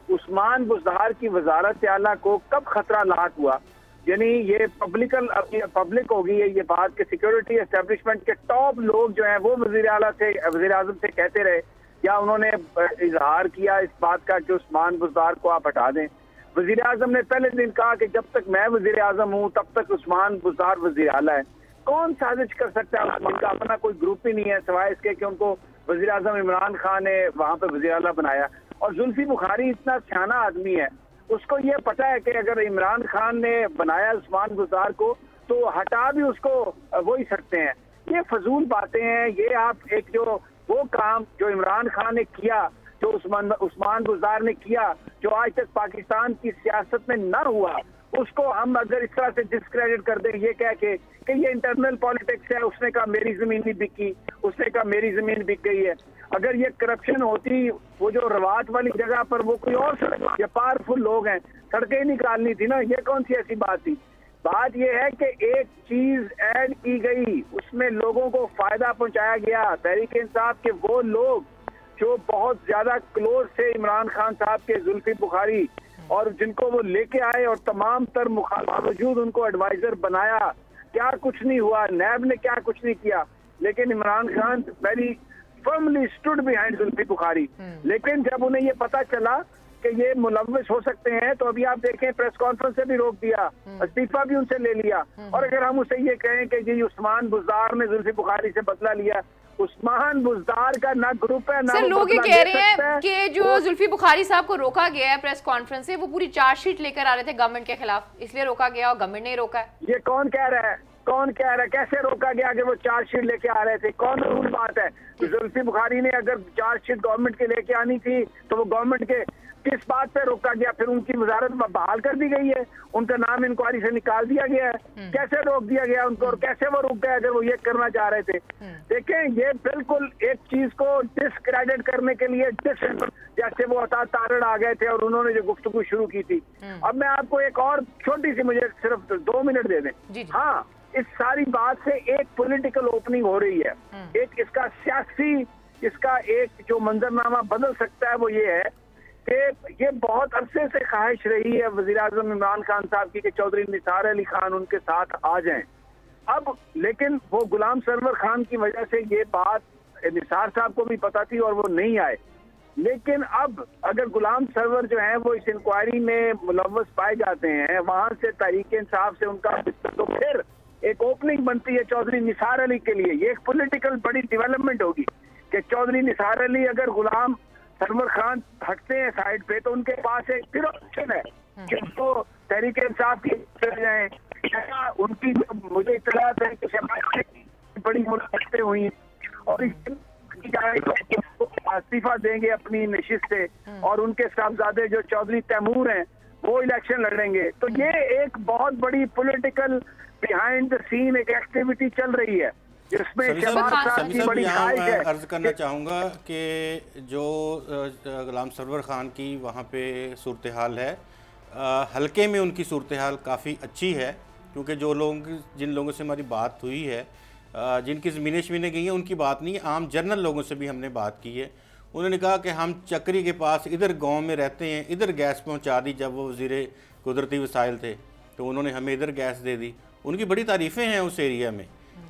उस्मान बुज़दार की वजारत आला को कब खतरा लाहक हुआ, यानी ये पब्लिक होगी ये बात कि सिक्योरिटी एस्टेब्लिशमेंट के टॉप लोग जो हैं वो वजीर आला से वजीर आजम से कहते रहे, या उन्होंने इजहार किया इस बात का कि उस्मान बुज़दार को आप हटा दें। वजीर आजम ने पहले दिन कहा कि जब तक मैं वजीर आजम हूँ तब तक उस्मान बुज़दार वजीर आला है। कौन साजिश कर सकता है? उनका अपना कोई ग्रुप ही नहीं है सिवाय इसके कि उनको वजीर आजम इमरान खान ने वहां पर वजीर आला बनाया। और जुल्फी बुखारी इतना सियाना आदमी है, उसको ये पता है कि अगर इमरान खान ने बनाया उस्मान बुज़दार को तो हटा भी उसको वो ही सकते हैं। ये फजूल बातें हैं। ये आप एक जो वो काम जो इमरान खान ने किया, जो उस्मान बुज़दार ने किया, जो आज तक पाकिस्तान की सियासत में न हुआ, उसको हम अगर इस तरह से डिस्क्रेडिट कर दें ये कह के कि ये इंटरनल पॉलिटिक्स है, उसने कहा मेरी जमीन नहीं बिकी, उसने कहा मेरी जमीन बिक गई है। अगर ये करप्शन होती वो जो रवात वाली जगह पर वो कोई और सड़क, ये पावरफुल लोग हैं, सड़कें ही निकालनी थी ना, ये कौन सी ऐसी बात थी? बात ये है कि एक चीज ऐड की गई, उसमें लोगों को फायदा पहुंचाया गया। तहरीक इंसाफ के वो लोग जो बहुत ज्यादा क्लोज थे इमरान खान साहब के, जुल्फी बुखारी, और जिनको वो लेके आए और तमाम तर बावजूद उनको एडवाइजर बनाया, क्या कुछ नहीं हुआ। नैब ने क्या कुछ नहीं किया, लेकिन Imran Khan very firmly stood behind Zulfi Bukhari. लेकिन जब उन्हें ये पता चला कि ये मुलव्विस हो सकते हैं तो अभी आप देखें प्रेस कॉन्फ्रेंस से भी रोक दिया, इस्तीफा भी उनसे ले लिया। और अगर हम उसे ये कहें कि जी उस्मान बुज़दार ने जुल्फी बुखारी से बदला लिया, उस्मान बुज़दार का ना ग्रुप है ना। सर लोग ये कह रहे हैं कि जो जुल्फी बुखारी साहब को रोका गया है प्रेस कॉन्फ्रेंस से, वो पूरी चार्जशीट लेकर आ रहे थे गवर्नमेंट के खिलाफ, इसलिए रोका गया और गवर्नमेंट ने रोका है। ये कौन कह रहा है? कौन कह रहा है? कैसे रोका गया कि वो चार्जशीट लेके आ रहे थे? कौन रूल बात है? जुल्फी बुखारी ने अगर चार्जशीट गवर्नमेंट के लेके आनी थी तो वो गवर्नमेंट के किस बात पे रोका गया? फिर उनकी वजारत बहाल कर दी गई है, उनका नाम इंक्वायरी से निकाल दिया गया है। कैसे रोक दिया गया उनको और कैसे वो रुक गए अगर वो ये करना चाह रहे थे? देखें, ये बिल्कुल एक चीज को डिस्क्रेडिट करने के लिए जैसे वो अता तारड़ आ गए थे और उन्होंने जो गुफ्तगू शुरू की थी। अब मैं आपको एक और छोटी सी, मुझे सिर्फ 2 मिनट दे दें। हाँ, इस सारी बात से एक पॉलिटिकल ओपनिंग हो रही है, एक इसका सियासी, इसका एक जो मंजरनामा बदल सकता है वो ये है कि ये बहुत अरसे से ख्वाहिश रही है वजीर आजम इमरान खान साहब की कि चौधरी निसार अली खान उनके साथ आ जाएं। अब लेकिन वो गुलाम सरवर खान की वजह से ये बात निसार साहब को भी पता थी और वो नहीं आए। लेकिन अब अगर गुलाम सरवर जो है वो इस इंक्वायरी में मुलव्वस पाए जाते हैं, वहां से तहरीक इंसाफ से उनका, तो फिर एक ओपनिंग बनती है चौधरी निसार अली के लिए। ये एक पॉलिटिकल बड़ी डेवलपमेंट होगी कि चौधरी निसार अली अगर गुलाम सरवर खान हटते हैं साइड पे तो उनके पास एक फिर ऑप्शन है कि उनको तहरीक इंसाफ की चले जाए। उनकी मुझे इत्तलात है कि बड़ी मुलाकातें हुई और की जाएगी कि वो इस्तीफा देंगे अपनी नशिस्त से और उनके साहबजादे जो चौधरी तैमूर हैं वो इलेक्शन लड़ेंगे। तो ये एक बहुत बड़ी पॉलिटिकल बिहाइंड द सीन एक एक्टिविटी चल रही है जिसमें शहबाज साहब की बड़ी ख्वाहिश है। अर्ज करना चाहूँगा कि जो गुलाम सरवर खान की वहाँ पे सूरत हाल है, हल्के में उनकी सूरत हाल काफ़ी अच्छी है, क्योंकि जिन लोगों से हमारी बात हुई है, जिनकी ज़मीनें शमीनें गई हैं, उनकी बात नहीं, आम जनरल लोगों से भी हमने बात की है। उन्होंने कहा कि हम चक्री के पास इधर गांव में रहते हैं, इधर गैस पहुंचा दी। जब वो वज़ीर कुदरती वसाइल थे तो उन्होंने हमें इधर गैस दे दी। उनकी बड़ी तारीफ़ें हैं उस एरिया में।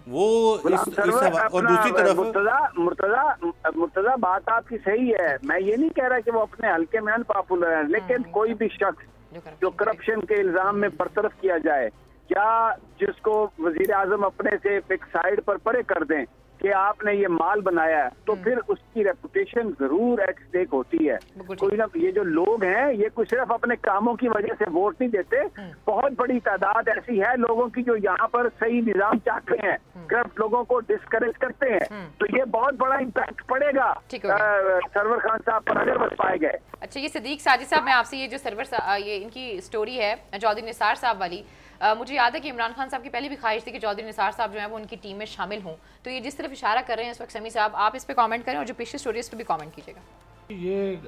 वो और दूसरी तरफ मुर्तज़ा बात आपकी सही है, मैं ये नहीं कह रहा कि वो अपने हल्के में अनपॉपुलर है, लेकिन कोई भी शख्स जो करप्शन के इल्जाम में बरतरफ किया जाए या जिसको वजीर आजम अपने से एक साइड पर परे कर दें कि आपने ये माल बनाया है, तो फिर उसकी रेपुटेशन जरूर एट स्टेक होती है। कोई ना, ये जो लोग हैं ये कोई सिर्फ अपने कामों की वजह से वोट नहीं देते, बहुत बड़ी तादाद ऐसी है लोगों की जो यहाँ पर सही निजाम चाहते हैं, करप्ट लोगों को डिस्करेज करते हैं। तो ये बहुत बड़ा इम्पैक्ट पड़ेगा सरवर खान साहब पर अगर बच पाए गए। अच्छा, ये सदीक साजिद साहब, मैं आपसे ये जो ये इनकी स्टोरी है चौधरी निसार साहब वाली, मुझे याद है कि इमरान खान साहब की पहले भी ख्वाहिश थी कि चौधरी निसार साहब जो है वो उनकी टीम में शामिल हों। तो ये जिस तरफ इशारा कर रहे हैं इस वक्त समी साहब, आप इस पे कमेंट करें और जो पिछली स्टोरी है इस पर भी कमेंट कीजिएगा। ये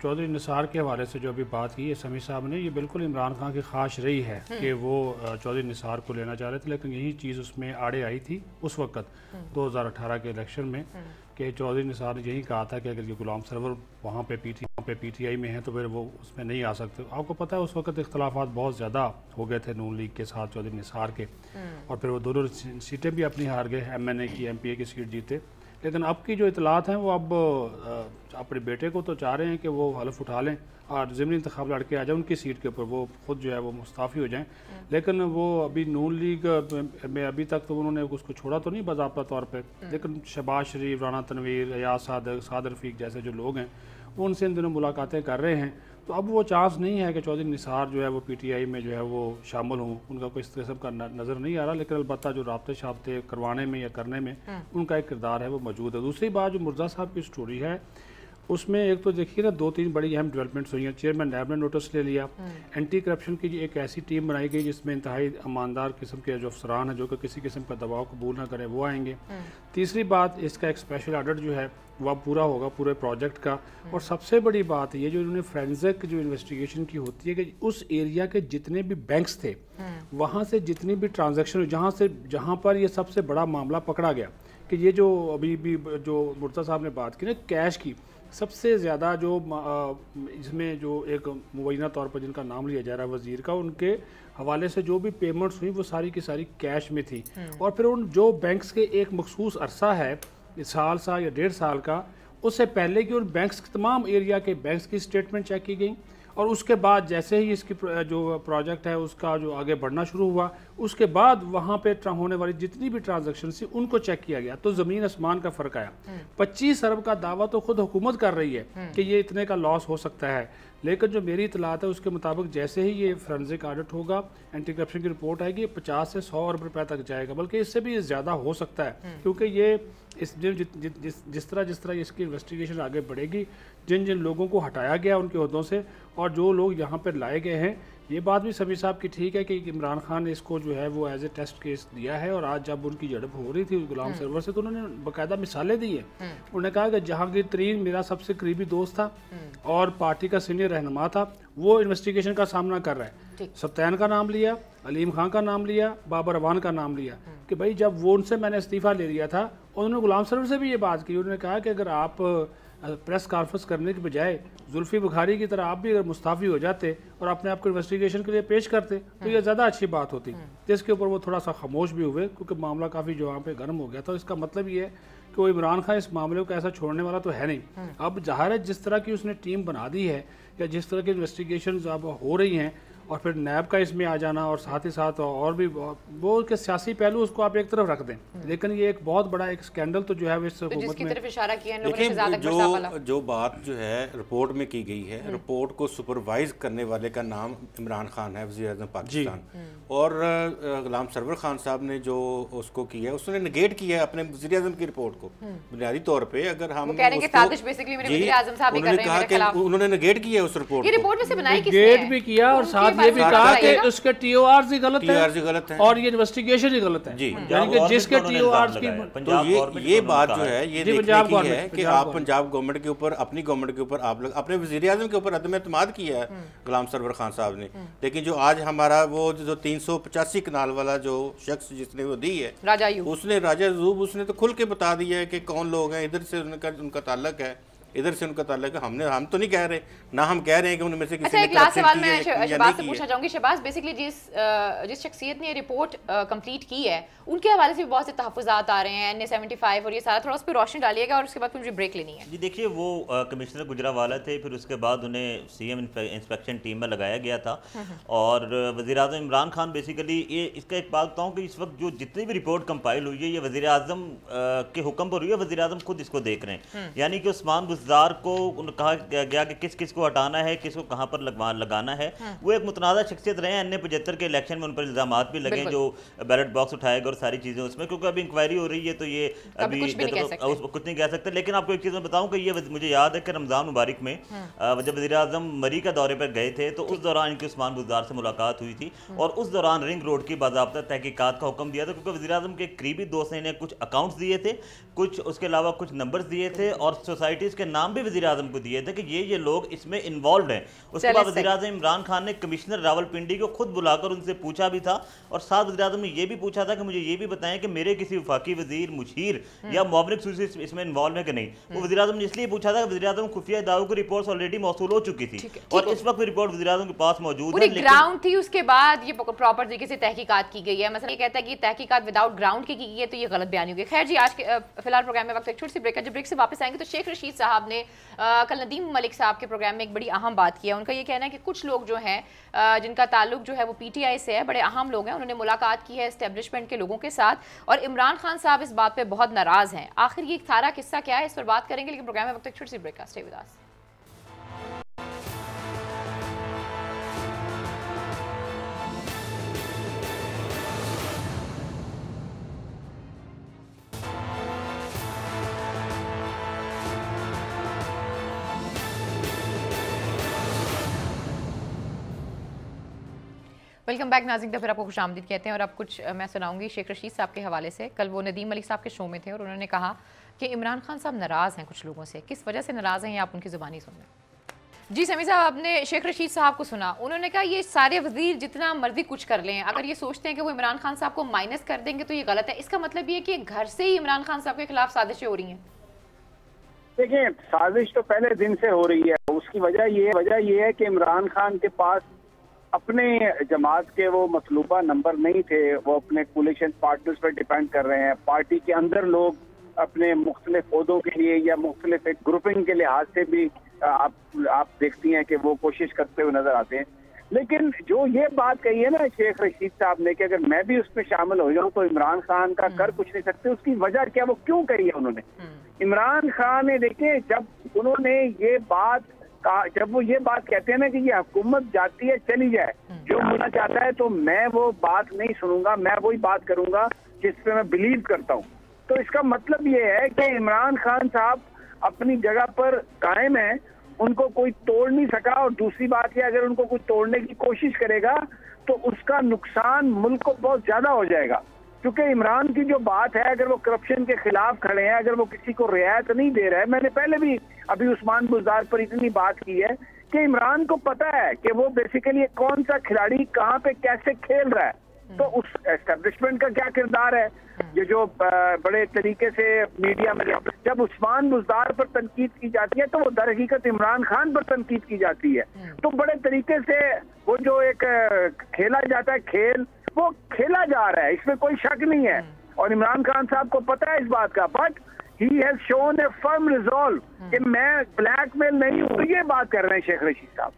चौधरी निसार के हवाले से जो अभी बात की है समी साहब ने, ये बिल्कुल इमरान खान की ख्वाहिश रही है कि वो चौधरी निसार को लेना चाह रहे थे, लेकिन यही चीज़ उसमें आड़े आई थी उस वक्त 2018 के इलेक्शन में कि चौधरी निसार ने यही कहा था कि अगर ये गुलाम सरवर वहाँ पे पीटीआई में है तो फिर वो उसमें नहीं आ सकते। आपको पता है उस वक्त इख्तलाफात बहुत ज़्यादा हो गए थे नून लीग के साथ चौधरी निसार के, और फिर वो दोनों सीटें भी अपनी हार गए, MNA की MPA की सीट जीते। लेकिन अब की जो इतलात हैं वो अब अपने बेटे को तो चाह रहे हैं कि वो हलफ उठा लें और ज़मीनी इंतखाब लड़के आ जाए उनकी सीट के ऊपर, वो खुद जो है वो मुस्ताफ़ी हो जाएं। लेकिन वो अभी नून लीग में अभी तक तो उन्होंने उसको छोड़ा तो नहीं बाज़ाब्ता तौर पे, लेकिन शहबाज शरीफ, राना तनवीर, अयाज साद रफ़ीक जैसे जो लोग हैं वो उनसे इन दिनों मुलाकातें कर रहे हैं। तो अब वो चांस नहीं है कि चौधरी निसार जो है वो PTI में जो है वो शामिल हों, उनका कोई इस किस्म का नज़र नहीं आ रहा। लेकिन अलबत्ता जो राब्ते शाब्ते करवाने में या करने में उनका एक किरदार है वो मौजूद है। दूसरी बात जो मुर्जा साहब की स्टोरी है उसमें एक तो देखिए ना 2-3 बड़ी अहम डेवलपमेंट्स हुई हैं। चेयरमैन नैब ने नोटिस ले लिया, एंटी करप्शन की एक ऐसी टीम बनाई गई जिसमें इंतहाई ईमानदार किस्म के जो अफसरान हैं जो कि किसी किस्म का दबाव कबूल ना करें वो आएंगे। तीसरी बात, इसका एक स्पेशल ऑडिट जो है वह पूरा होगा पूरे प्रोजेक्ट का। और सबसे बड़ी बात ये जो इन्होंने फोरेंसिक जो इन्वेस्टिगेशन की होती है कि उस एरिया के जितने भी बैंक्स थे वहाँ से जितनी भी ट्रांजेक्शन जहाँ पर ये सबसे बड़ा मामला पकड़ा गया कि ये जो अभी भी जो मुर्तज़ा साहब ने बात की ना कैश की, सबसे ज़्यादा जो इसमें जो एक मुबैना तौर पर जिनका नाम लिया जा रहा है वज़ीर का, उनके हवाले से जो भी पेमेंट्स हुई वो सारी की सारी कैश में थी। और फिर उन जो बैंक्स के एक मखसूस अरसा है साल या 1.5 साल का, उससे पहले कि उन बैंक्स तमाम एरिया के बैंक्स की स्टेटमेंट चेक की गई और उसके बाद जैसे ही इसकी जो प्रोजेक्ट है उसका जो आगे बढ़ना शुरू हुआ उसके बाद वहाँ पे होने वाली जितनी भी ट्रांजैक्शन थी उनको चेक किया गया तो ज़मीन आसमान का फ़र्क आया। 25 अरब का दावा तो खुद हुकूमत कर रही है कि ये इतने का लॉस हो सकता है, लेकिन जो मेरी इतलात है उसके मुताबिक जैसे ही ये फोरेंसिक ऑडिट होगा, एंटी करप्शन की रिपोर्ट आएगी, 50 से 100 अरब रुपये तक जाएगा, बल्कि इससे भी ज़्यादा हो सकता है। क्योंकि ये जिस तरह इसकी इन्वेस्टिगेशन आगे बढ़ेगी, जिन जिन लोगों को हटाया गया उनके ओहदों से और जो लोग यहाँ पर लाए गए हैं, ये बात भी सभी साहब की ठीक है कि इमरान खान ने इसको जो है वो एज ए टेस्ट केस दिया है। और आज जब उनकी झड़प हो रही थी गुलाम सरवर से तो उन्होंने बाकायदा मिसालें दी है। उन्होंने कहा कि जहांगीर तरीन मेरा सबसे करीबी दोस्त था और पार्टी का सीनियर रहनुमा था, वो इन्वेस्टिगेशन का सामना कर रहा है। सत्यान का नाम लिया, अलीम खान का नाम लिया, बाबर अवान का नाम लिया कि भाई जब वो उनसे मैंने इस्तीफ़ा ले लिया था, उन्होंने गुलाम सरवर से भी ये बात की। उन्होंने कहा कि अगर आप प्रेस कॉन्फ्रेंस करने के बजाय जुल्फी बुखारी की तरह आप भी अगर मुस्ताफ़ी हो जाते और अपने आप को इन्वेस्टिगेशन के लिए पेश करते तो ये ज़्यादा अच्छी बात होती। जिसके ऊपर वो थोड़ा सा खामोश भी हुए क्योंकि मामला काफ़ी जो वहाँ पे गर्म हो गया था। इसका मतलब ये है कि वो इमरान खान इस मामले को ऐसा छोड़ने वाला तो है नहीं। अब ज़ाहिर है जिस तरह की उसने टीम बना दी है या जिस तरह की इन्वेस्टिगेशन अब हो रही हैं और फिर नैब का इसमें आ जाना और साथ ही साथ और भी वो के सियासी पहलू उसको आप एक तरफ रख दें, लेकिन ये एक बहुत बड़ा एक स्कैंडल तो जो है वो इस तो हुकूमत जिसकी में तरफ इशारा किया इन लोगों ने देखिए शहजाद अकबर साहब वाला। जो बात जो है रिपोर्ट में की गई है, रिपोर्ट को सुपरवाइज करने वाले का नाम इमरान खान है, वज़ीर आज़म पाकिस्तान, और गुलाम सरवर खान साहब ने जो उसको किया है उसने नेगेट किया है अपने वज़ीर आज़म की रिपोर्ट को बुनियादी तौर पे। अगर हम वो कह रहे हैं कि साजिश बेसिकली मेरे वज़ीर आज़म साहब ही कर रहे हैं मेरे खिलाफ। उन्होंने नेगेट किया है उस रिपोर्ट ये को, रिपोर्ट में से बनाई किसने गेट है? भी किया और उनके साथ ये बारे भी में कहा कि बताइएगा। उसके TORs ही गलत गलत है है और ये इन्वेस्टिगेशन ही गलत है। जी। यानी कि जिसके TORs की तो ये बात जो है ये देखने पंजाब की है गवर्नमेंट, कि आप पंजाब गवर्नमेंट के ऊपर, अपनी गवर्नमेंट के ऊपर, आप लोग अपने वज़ीर आज़म के ऊपर अदम एतमाद किया है गुलाम सरवर खान साहब ने, लेकिन जो आज हमारा वो जो 385 कनाल वाला जो शख्स जिसने वो दी है राजा अयूब, उसने राजा अयूब उसने तो खुल के बता दिया है कि कौन लोग हैं, इधर से उनका ताल्लुक है, इधर से उनका ताल्लुक है। हम तो नहीं कह रहे, ना हम कह रहे हैं कि उनमें से किसी अच्छा ने एक लास्ट सवाल corruption की मैं है या शहबाज नहीं से की पूछना है। चाहूंगी। शहबाज बेसिकली जिस शख्सियत ने रिपोर्ट कंप्लीट की है उनके हवाले से भी बहुत से तहफ़्फ़ुज़ात आ रहे हैं, NA-75 और ये सारा, थोड़ा उस पर रोशनी डालिएगा और उसके बाद मुझे ब्रेक लेनी है। जी देखिए, वो कमिश्नर गुजरावाला थे, फिर उसके बाद उन्हें CM इंस्पेक्शन टीम में लगाया गया था और वज़ीर आज़म इमरान खान बेसिकली ये इसका एक बात बताऊँ कि इस वक्त जो जितनी भी रिपोर्ट कंपाइल हुई है ये वज़ीर आज़म के हुक्म पर हुई है, वज़ीर आज़म खुद इसको देख रहे हैं। यानी कि उस्मान बुज़दार को कहा गया कि किस किस को हटाना है, किसको कहाँ पर लगाना है। वो एक मुतनाज़ा शख्सियत रहे हैं। NA-75 के इलेक्शन में उन पर इल्ज़ामात भी लगे, जो बैलेट बॉक्स उठाएगा और सारी चीज़ें उसमें, क्योंकि अभी इंक्वायरी हो रही है तो ये अभी कुछ नहीं कह सकते। लेकिन आपको एक चीज़ मैं बताऊँ कि ये मुझे याद है कि रमज़ान मुबारक में जब वज़ीर आज़म मरी का दौरे पर गए थे तो उस दौरान इनकी उस्मान बुज़दार से मुलाकात हुई थी और उस दौरान रिंग रोड की बाज़ाब्ता तहकीकात का हुक्म दिया था, क्योंकि वज़ीर आज़म के करीबी दोस्त ने इन्हें कुछ अकाउंट्स दिए थे, कुछ उसके अलावा कुछ नंबर्स दिए थे और सोसाइटीज़ के नाम भी वज़ीर आज़म को दिए थे कि ये लोग इसमें इन्वॉल्व हैं। उसके बाद वज़ीर आज़म इमरान खान ने कमिश्नर रावलपिंडी को खुद बुलाकर उनसे पूछा भी था और साथ वज़ीर आज़म ने ये भी पूछा था कि मुझे ये भी बताएं कि मेरे किसी वफाकी वज़ीर, मुशीर या मुआविन खसूसी इसमें इन्वॉल्व है कि नहीं। वो वज़ीर आज़म ने इसलिए पूछा था कि वज़ीर आज़म खुफिया इदारों की रिपोर्ट्स ऑलरेडी मौसूल हो चुकी थी और इस वक्त रिपोर्ट वज़ीर आज़म के पास मौजूद है, ग्राउंड थी। उसके बाद ये प्रॉपर तरीके से तहकीकात की गई है। मतलब ये कहता है कि तहकीकात विदाउट ग्राउंड की गई है तो ये गलत बयानी होगी। खैर जी, आज के फिलहाल प्रोग्राम में वक्त एक छोटी सी ब्रेक है। जब ब्रेक से वापस आएंगे तो शेख रशीद साहब ने कल नदीम मलिक साहब के प्रोग्राम में एक बड़ी अहम बात की है। उनका ये कहना है कि कुछ लोग जो हैं जिनका ताल्लुक जो है वो PTI से है, बड़े अहम लोग हैं, उन्होंने मुलाकात की है एस्टेब्लिशमेंट के लोगों के साथ और इमरान खान साहब इस बात पे बहुत नाराज हैं। आखिर ये सारा किस्सा क्या है, इस पर बात करेंगे, लेकिन प्रोग्राम में वक्त एक छोटी सी ब्रेक का। Stay with us. Welcome back नाज़रीन, फिर आपको खुशामदीद कहते हैं और अब कुछ मैं सुनाऊंगी शेख रशीद साहब के हवाले से। कल वो नदीम मलिक साहब के शो में थे और उन्होंने कहा कि इमरान खान साहब नाराज़ हैं कुछ लोगों से। किस वजह से नाराज़ हैं, आप उनकी ज़ुबानी सुन लें। जी समी साहब, आपने शेख रशीद साहब को सुना, उन्होंने कहा ये सारे वज़ीर जितना मर्जी कुछ कर लें, अगर ये सोचते हैं कि वो इमरान खान साहब को माइनस कर देंगे तो ये गलत है। इसका मतलब ये कि घर से ही इमरान खान साहब के खिलाफ साजिशें हो रही हैं। देखिए, साजिश तो पहले दिन से हो रही है। उसकी वजह ये है कि इमरान खान के पास अपने जमात के वो मतलूबा नंबर नहीं थे, वो अपने कोलिशन पार्टनर्स पर डिपेंड कर रहे हैं। पार्टी के अंदर लोग अपने मुख्तलिफ ओहदों के लिए या मुख्तलिफ एक ग्रुपिंग के लिहाज से भी आप देखती हैं कि वो कोशिश करते हुए नजर आते हैं। लेकिन जो ये बात कही है ना शेख रशीद साहब ने कि अगर मैं भी उसमें शामिल हो जाऊं तो इमरान खान का कर कुछ नहीं सकते, उसकी वजह क्या, वो क्यों कही है उन्होंने? इमरान खान ने, देखिए, जब उन्होंने ये बात, जब वो ये बात कहते हैं ना कि ये हुकूमत जाती है चली जाए, जो होना चाहता है तो मैं वो बात नहीं सुनूंगा, मैं वही बात करूंगा जिस पे मैं बिलीव करता हूँ। तो इसका मतलब ये है कि इमरान खान साहब अपनी जगह पर कायम है, उनको कोई तोड़ नहीं सका। और दूसरी बात यह, अगर उनको कोई तोड़ने की कोशिश करेगा तो उसका नुकसान मुल्क को बहुत ज्यादा हो जाएगा। क्योंकि इमरान की जो बात है, अगर वो करप्शन के खिलाफ खड़े हैं, अगर वो किसी को रियायत नहीं दे रहा है, मैंने पहले भी अभी उस्मान बुज़दार पर इतनी बात की है कि इमरान को पता है कि वो बेसिकली कौन सा खिलाड़ी कहाँ पे कैसे खेल रहा है, तो उस एस्टेब्लिशमेंट का क्या किरदार है। ये जो बड़े तरीके से मीडिया में जब उस्मान बुज़दार पर तनकीद की जाती है तो वो दर हकीकत इमरान खान पर तनकीद की जाती है। तो बड़े तरीके से वो जो एक खेला जाता है खेल, वो खेला जा रहा है, इसमें कोई शक नहीं है। और इमरान खान साहब को पता है इस बात का, but he has shown A firm resolve कि मैं ब्लैकमेल नहीं हूँ। ये बात कर रहे हैं शेख रशीद साहब।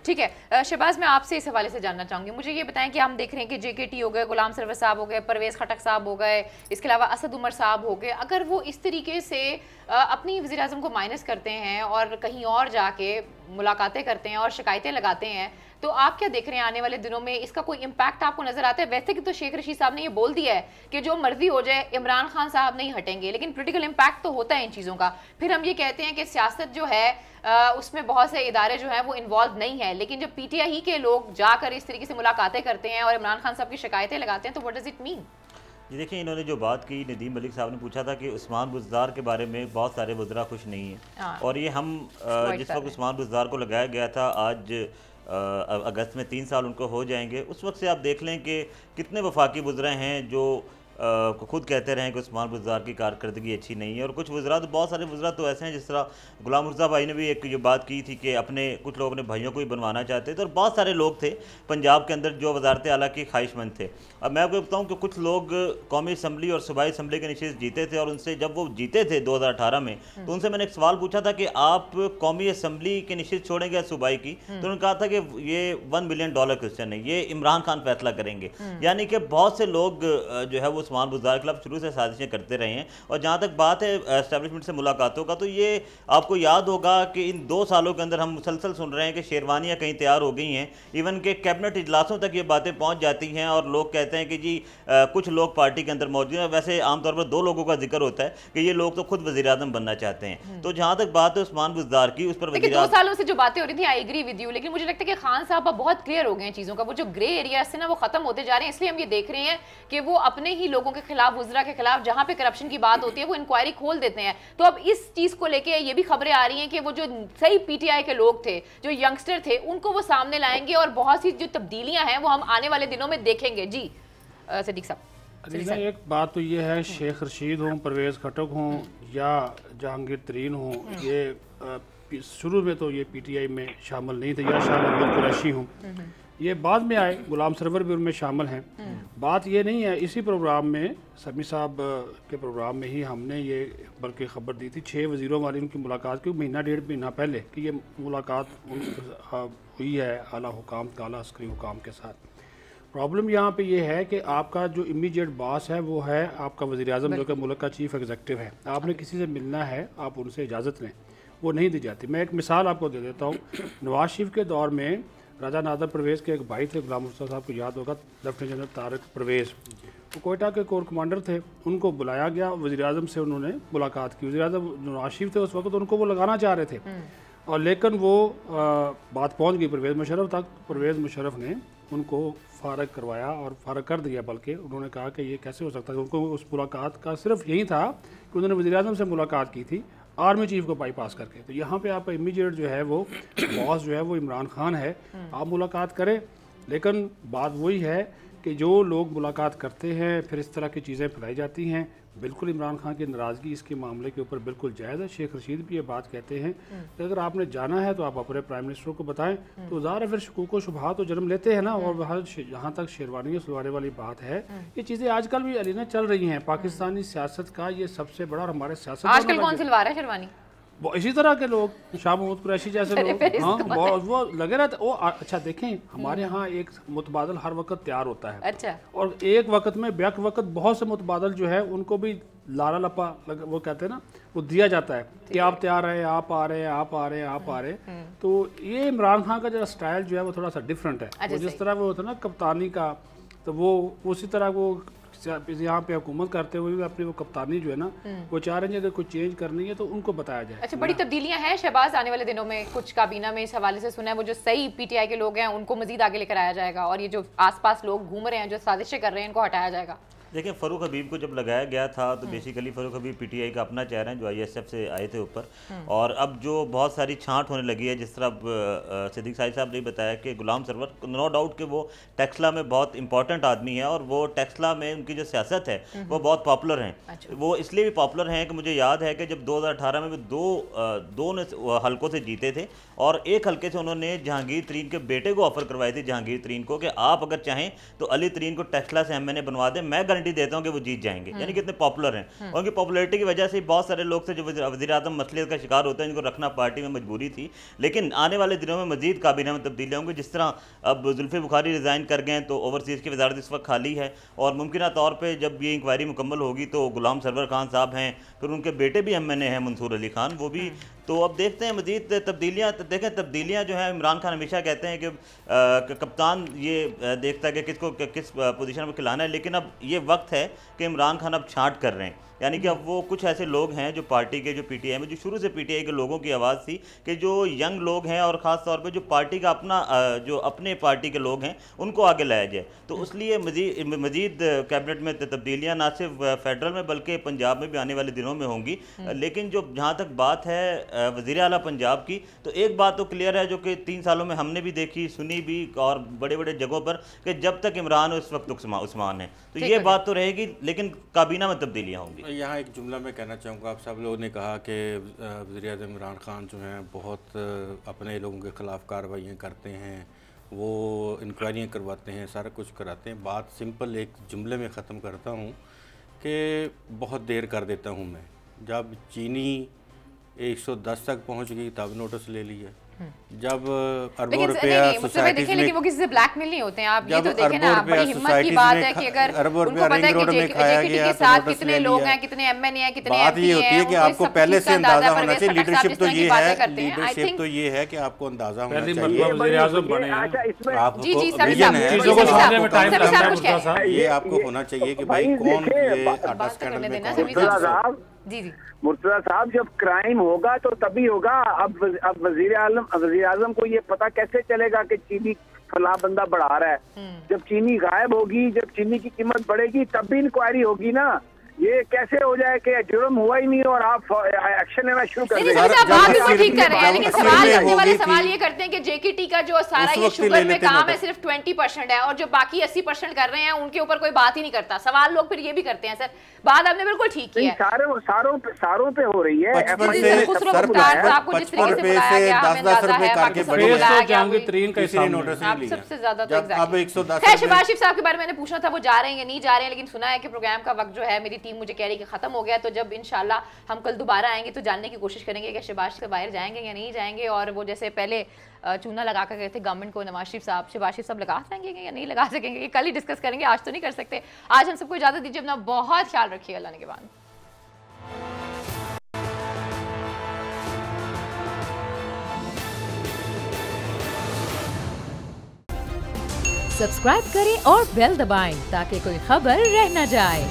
ठीक है शहबाज, मैं आपसे इस हवाले से जानना चाहूंगी, मुझे ये बताएं कि हम देख रहे हैं कि जेकेटी हो गए, गुलाम सरवर साहब हो गए, परवेज़ खटक साहब हो गए, इसके अलावा असद उमर साहब हो गए, अगर वो इस तरीके से अपनी वज़ीर-ए-आज़म को माइनस करते हैं और कहीं और जाके मुलाकातें करते हैं और शिकायतें लगाते हैं, तो आप क्या देख रहे हैं आने वाले दिनों में इसका कोई इम्पैक्ट आपको नजर आता है? वैसे कि तो शेख रशीद साहब ने ये बोल दिया है कि जो मर्जी हो जाए इमरान खान साहब नहीं हटेंगे, लेकिन पोलिटिकल इम्पैक्ट तो होता है इन चीज़ों का। फिर हम ये कहते हैं कि सियासत जो है उसमें बहुत से इदारे जो हैं वो इन्वॉल्व नहीं है, लेकिन जब पीटीआई के लोग जाकर इस तरीके से मुलाकातें करते हैं और इमरान खान साहब की शिकायतें लगाते हैं, तो व्हाट डज इट मीन? ये देखिए, इन्होंने जो बात की, नदीम मलिक साहब ने पूछा था कि उस्मान बुज़दार के बारे में बहुत सारे वज़रा खुश नहीं हैं, और ये हम जिस वक्त उस्मान बुज़दार को लगाया गया था, आज अगस्त में 3 साल उनको हो जाएंगे, उस वक्त से आप देख लें कि कितने वफाकी वज़रा हैं जो खुद कहते रहे कि उस्मान बुज़दार की कारकर्दगी अच्छी नहीं है। और कुछ वज़रा तो, बहुत सारे वज़रा तो ऐसे हैं, जिस तरह गुलाम मुर्तज़ा भाई ने भी एक ये बात की थी कि अपने कुछ लोग अपने भाइयों को ही बनवाना चाहते थे, और बहुत सारे लोग थे पंजाब के अंदर जो वज़ारत आला की ख्वाहिशमंद थे। अब मैं आपको बताऊँ कि कुछ लोग कौमी असम्बली और सूबाई असम्बली के नशिस्त जीते थे, और उनसे जब वो जीते थे 2018 में, तो उनसे मैंने एक सवाल पूछा था कि आप कौमी असम्बली की नशिस्त छोड़ेंगे या सूबाई की, तो उन्होंने कहा था कि ये $1 मिलियन क्वेश्चन है, ये इमरान खान फैसला करेंगे। यानी कि बहुत से लोग जो है वो उस्मान बुज़दार के खिलाफ शुरू से साजिशें करते रहे हैं। और जहाँ तक बात है एस्टेब्लिशमेंट से मुलाकातों का, तो ये आपको याद होगा कि इन 2 सालों के अंदर हम मुसलसल सुन रहे हैं कि शेरवानियाँ कहीं तैयार हो गई हैं, इवन के कैबिनेट इजलासों तक ये बातें पहुँच जाती हैं, और लोग कहते हैं कि जी कुछ लोग पार्टी के अंदर मौजूद हैं। वैसे आमतौर पर 2 लोगों का जिक्र होता है कि ये लोग तो खुद वज़ीर-ए-आज़म बनना चाहते हैं। तो जहाँ तक बात है उस्मान बुज़दार की, उस पर 2 सालों से जो बातें हो रही थी, आई एग्री विद यू, लेकिन मुझे लगता है कि खान साहब अब बहुत क्लियर हो गए हैं चीज़ों का, वो जो ग्रे एरिया से ना वो खत्म होते जा रहे हैं। इसलिए हम ये देख रहे हैं कि वो अपने ही लोगों के खिलाफ, वज़रा के खिलाफ, जहां पे करप्शन की बात होती है, वो इंक्वायरी खोल देते हैं। तो अब इस चीज को लेके ये भी खबरें आ रही हैं कि वो जो सही पीटीआई के लोग थे, जो यंगस्टर थे, उनको वो सामने लाएंगे, और बहुत सी जो तब्दीलियां हैं वो हम आने वाले दिनों में देखेंगे। जी सदीक साहब, एक बात तो ये है, शेख रशीद हों, परवेज़ खटक हों या जहांगीर तरीन हों, ये शुरू में तो ये पीटीआई में शामिल नहीं थे, या शाह महमूद कुरैशी हों, ये बाद में आए, गुलाम सरवर भी उनमें शामिल हैं। बात ये नहीं है, इसी प्रोग्राम में, समी साहब के प्रोग्राम में ही हमने ये बल्कि ख़बर दी थी 6 वज़ीरों वाली उनकी मुलाकात की, महीना 1.5 महीना पहले कि ये मुलाकात हुई है आला हुकाम, आला अस्करी हुकाम के साथ। प्रॉब्लम यहाँ पे ये है कि आपका जो इमीडिएट बॉस है वो है आपका वज़ीर-ए-आज़म, जो कि मुल्क का चीफ एग्जीक्यूटिव है। आपने किसी से मिलना है, आप उनसे इजाज़त लें, वो नहीं दी जाती। मैं एक मिसाल आपको दे देता हूँ। नवाज शरीफ के दौर में राजा नादर परवेज़ के एक भाई थे, गुलाम मुर्तज़ा साहब को याद होगा, लेफ्टिनेंट जनरल तारिक परवेज़, वो कोयटा के कोर कमांडर थे, उनको बुलाया गया, वज़ीर-ए-आज़म से उन्होंने मुलाकात की। वज़ीर-ए-आज़म नवाज शरीफ थे उस वक्त, उनको वो लगाना चाह रहे थे, और लेकिन वो बात पहुंच गई परवेज़ मुशर्रफ तक। परवेज़ मुशर्रफ ने उनको फ़ारग करवाया और फ़ारग कर दिया, बल्कि उन्होंने कहा कि ये कैसे हो सकता है। उनको उस मुलाकात का सिर्फ यही था कि उन्होंने वज़ीर-ए-आज़म से मुलाकात की थी, आर्मी चीफ को बाईपास करके। तो यहाँ पे आपका इमीडिएट जो है वो बॉस जो है वो इमरान खान है, आप मुलाकात करें। लेकिन बात वही है कि जो लोग मुलाकात करते हैं, फिर इस तरह की चीज़ें फैलाई जाती हैं। बिल्कुल इमरान खान की नाराज़गी इसके मामले के ऊपर बिल्कुल जायज़ है। शेख रशीद भी ये बात कहते हैं कि अगर आपने जाना है तो आप अपने प्राइम मिनिस्टर को बताएं, तो ज़ाहिर है फिर शकूक व शुबहात तो जन्म लेते हैं ना। और वहाँ जहाँ तक शेरवानी सुलवाने वाली बात है, ये चीज़ें आजकल भी अलीना चल रही हैं। पाकिस्तानी सियासत का ये सबसे बड़ा, और हमारे सियासत आजकल कौन सिलवा रहा है शेरवानी? वो इसी तरह के लोग, शाह महमूद कुरैशी जैसे लोग, हाँ, वो लगे रहते। वो अच्छा देखें, हमारे यहाँ एक मुतबादल हर वक्त तैयार होता है। अच्छा। और एक वक्त में बैक वक्त बहुत से मुतबादल जो है उनको भी लारा लपा वो कहते हैं ना, वो दिया जाता है कि आप तैयार हैं, आप आ रहे हैं, आप आ रहे हैं, आप आ रहे हैं। तो ये इमरान खान का जो स्टाइल जो है वो थोड़ा सा डिफरेंट है। वो जिस तरह वो होता है ना कप्तानी का, तो वो उसी तरह वो यहाँ पे हुकूमत करते हुए भी अपनी वो कप्तानी जो है ना, वो चाह रहे हैं अगर कोई चेंज करनी है तो उनको बताया जाए। अच्छा, बड़ी तब्दीलियां हैं शहबाज आने वाले दिनों में, कुछ काबीना में इस हवाले से सुना है, वो जो सही पीटीआई के लोग हैं उनको मजीद आगे लेकर आया जाएगा, और ये जो आसपास लोग घूम रहे हैं, जो साजिशें कर रहे हैं, इनको हटाया जाएगा। देखिए, फ़रूक हबीब को जब लगाया गया था तो बेसिकली फ़रूक हबीब पीटीआई का अपना चेहरा है, जो आईएसएफ से आए थे ऊपर। और अब जो बहुत सारी छांट होने लगी है, जिस तरह सिद्दीक साहब ने बताया कि गुलाम सरवर, नो डाउट कि वो टेक्सला में बहुत इंपॉर्टेंट आदमी है, और वो टेक्सला में उनकी जो सियासत है वो बहुत पॉपुलर हैं। अच्छा। वो इसलिए भी पॉपुलर हैं कि मुझे याद है कि जब 2018 में वो दो हल्कों से जीते थे, और एक हल्के से उन्होंने जहांगीर तरीन के बेटे को ऑफर करवाई थी, जहांगीर तरीन को, कि आप अगर चाहें तो अली तरीन को टेक्सला से एमएनए बनवा दें, मैं गारंटी देता हूँ कि वो जीत जाएंगे, यानी कि इतने पॉपुलर हैं। उनकी पॉपुलरिटी की वजह से बहुत सारे लोग थे जो वज़ीर आज़म मसलियत का शिकार होते हैं, जिनको रखना पार्टी में मजबूरी थी। लेकिन आने वाले दिनों में मजीद काबीना में तब्दीलियाँ होंगी। जिस तरह अब जुल्फ़ी बुखारी रिज़ाइन कर गए तो ओवरसीज़ की वजारत इस वक्त खाली है, और मुमकिन तौर पर जब ये इंक्वायरी मुकम्मल होगी तो गुलाम सरवर खान साहब हैं, फिर उनके बेटे भी MNA हैं मंसूर अली खान, वो भी। तो अब देखते हैं मजीद तब्दीलियाँ। देखें तब्दीलियाँ जो हैं, इमरान खान हमेशा कहते हैं कि कप्तान ये देखता है कि किसको किस पोजीशन में खिलाना है, लेकिन अब ये वक्त है कि इमरान खान अब छांट कर रहे हैं, यानी कि अब वो कुछ ऐसे लोग हैं जो पार्टी के, जो PTI में, जो शुरू से PTI के लोगों की आवाज़ थी कि जो यंग लोग हैं और ख़ास तौर पे जो पार्टी का अपना जो अपने पार्टी के लोग हैं उनको आगे लाया जाए। तो इसलिए मजीद कैबिनेट में तब्दीलियाँ ना सिर्फ फेडरल में बल्कि पंजाब में भी आने वाले दिनों में होंगी। लेकिन जो जहाँ तक बात है वज़ीर आला पंजाब की, तो एक बात तो क्लियर है जो कि 3 सालों में हमने भी देखी, सुनी भी, और बड़े बड़े जगहों पर, कि जब तक इमरान हो उस वक्त उस्मान है। तो ये बात तो रहेगी, लेकिन काबीना में तब्दीलियाँ होंगी। यहाँ एक जुमला मैं कहना चाहूँगा। आप सब लोगों ने कहा कि वज़ीर-ए-आज़म इमरान खान जो हैं बहुत अपने लोगों के ख़िलाफ़ कार्रवाइयाँ करते हैं, वो इंक्वायरियाँ करवाते हैं, सारा कुछ कराते हैं। बात सिंपल एक जुमले में ख़त्म करता हूँ कि बहुत देर कर देता हूँ मैं। जब चीनी 110 तक पहुँच गई तब नोटिस ले लिया। जब अरबों रुपया सोसाइटीज में, लेकिन वो किसी से ब्लैकमेल नहीं होते हैं। आप ये तो देखें ना, बड़ी हिम्मत की बात है कि अगर उनको पता है कि JKT के साथ कितने लोग हैं, कितने MNA हैं, कितने बात ये होती है कि आपको पहले से अंदाजा होना चाहिए। लीडरशिप तो ये है, लीडरशिप तो ये है कि आपको अंदाजा होना चाहिए, ये आपको होना चाहिए कि भाई कौन ये आटा स्कैंडल में कौन। जी मुर्तजा साहब, जब क्राइम होगा तो तभी होगा। अब वजीर आजम को ये पता कैसे चलेगा कि चीनी फला बंदा बढ़ा रहा है? जब चीनी गायब होगी, जब चीनी की कीमत बढ़ेगी, तब भी इंक्वायरी होगी ना। ये कैसे हो जाए कि जुर्म हुआ ही नहीं और आप एक्शन लेना शुरू कर दें? बात ठीक कर रहे हैं, लेकिन सवाल करने वाले सवाल ये करते हैं कि JKT का जो सारा ये शुगर में काम है सिर्फ 20% है, और जो बाकी 80% कर रहे हैं उनके ऊपर कोई बात ही नहीं करता। सवाल लोग फिर ये भी करते हैं। सर, बात आपने बिल्कुल ठीक की है, सारों पे हो रही है। सबसे ज्यादा तो शहबाज शरीफ साहब के बारे में मैंने पूछना था, वो जा रहे हैं या नहीं जा रहे हैं, लेकिन सुना है कि प्रोग्राम का वक्त जो है मेरी टीम मुझे कह रही है कि खत्म हो गया। तो जब इंशाल्लाह हम कल दोबारा आएंगे तो जानने की कोशिश करेंगे कि शहबाज शरीफ बाहर जाएंगे या नहीं जाएंगे, और वो जैसे पहले चूना लगा कर गए थे गवर्नमेंट को नवाज शरीफ साहब, शहबाज शरीफ साहब लगा सकेंगे या नहीं लगा सकेंगे, ये कल ही डिस्कस करेंगे, आज तो नहीं कर सकते। आज हम सबको इजाजत दीजिए, अपना बहुत ख्याल रखिए, अल्लाह के बाद। सब्सक्राइब करें और बेल दबाएं ताकि कोई खबर रह न जाए।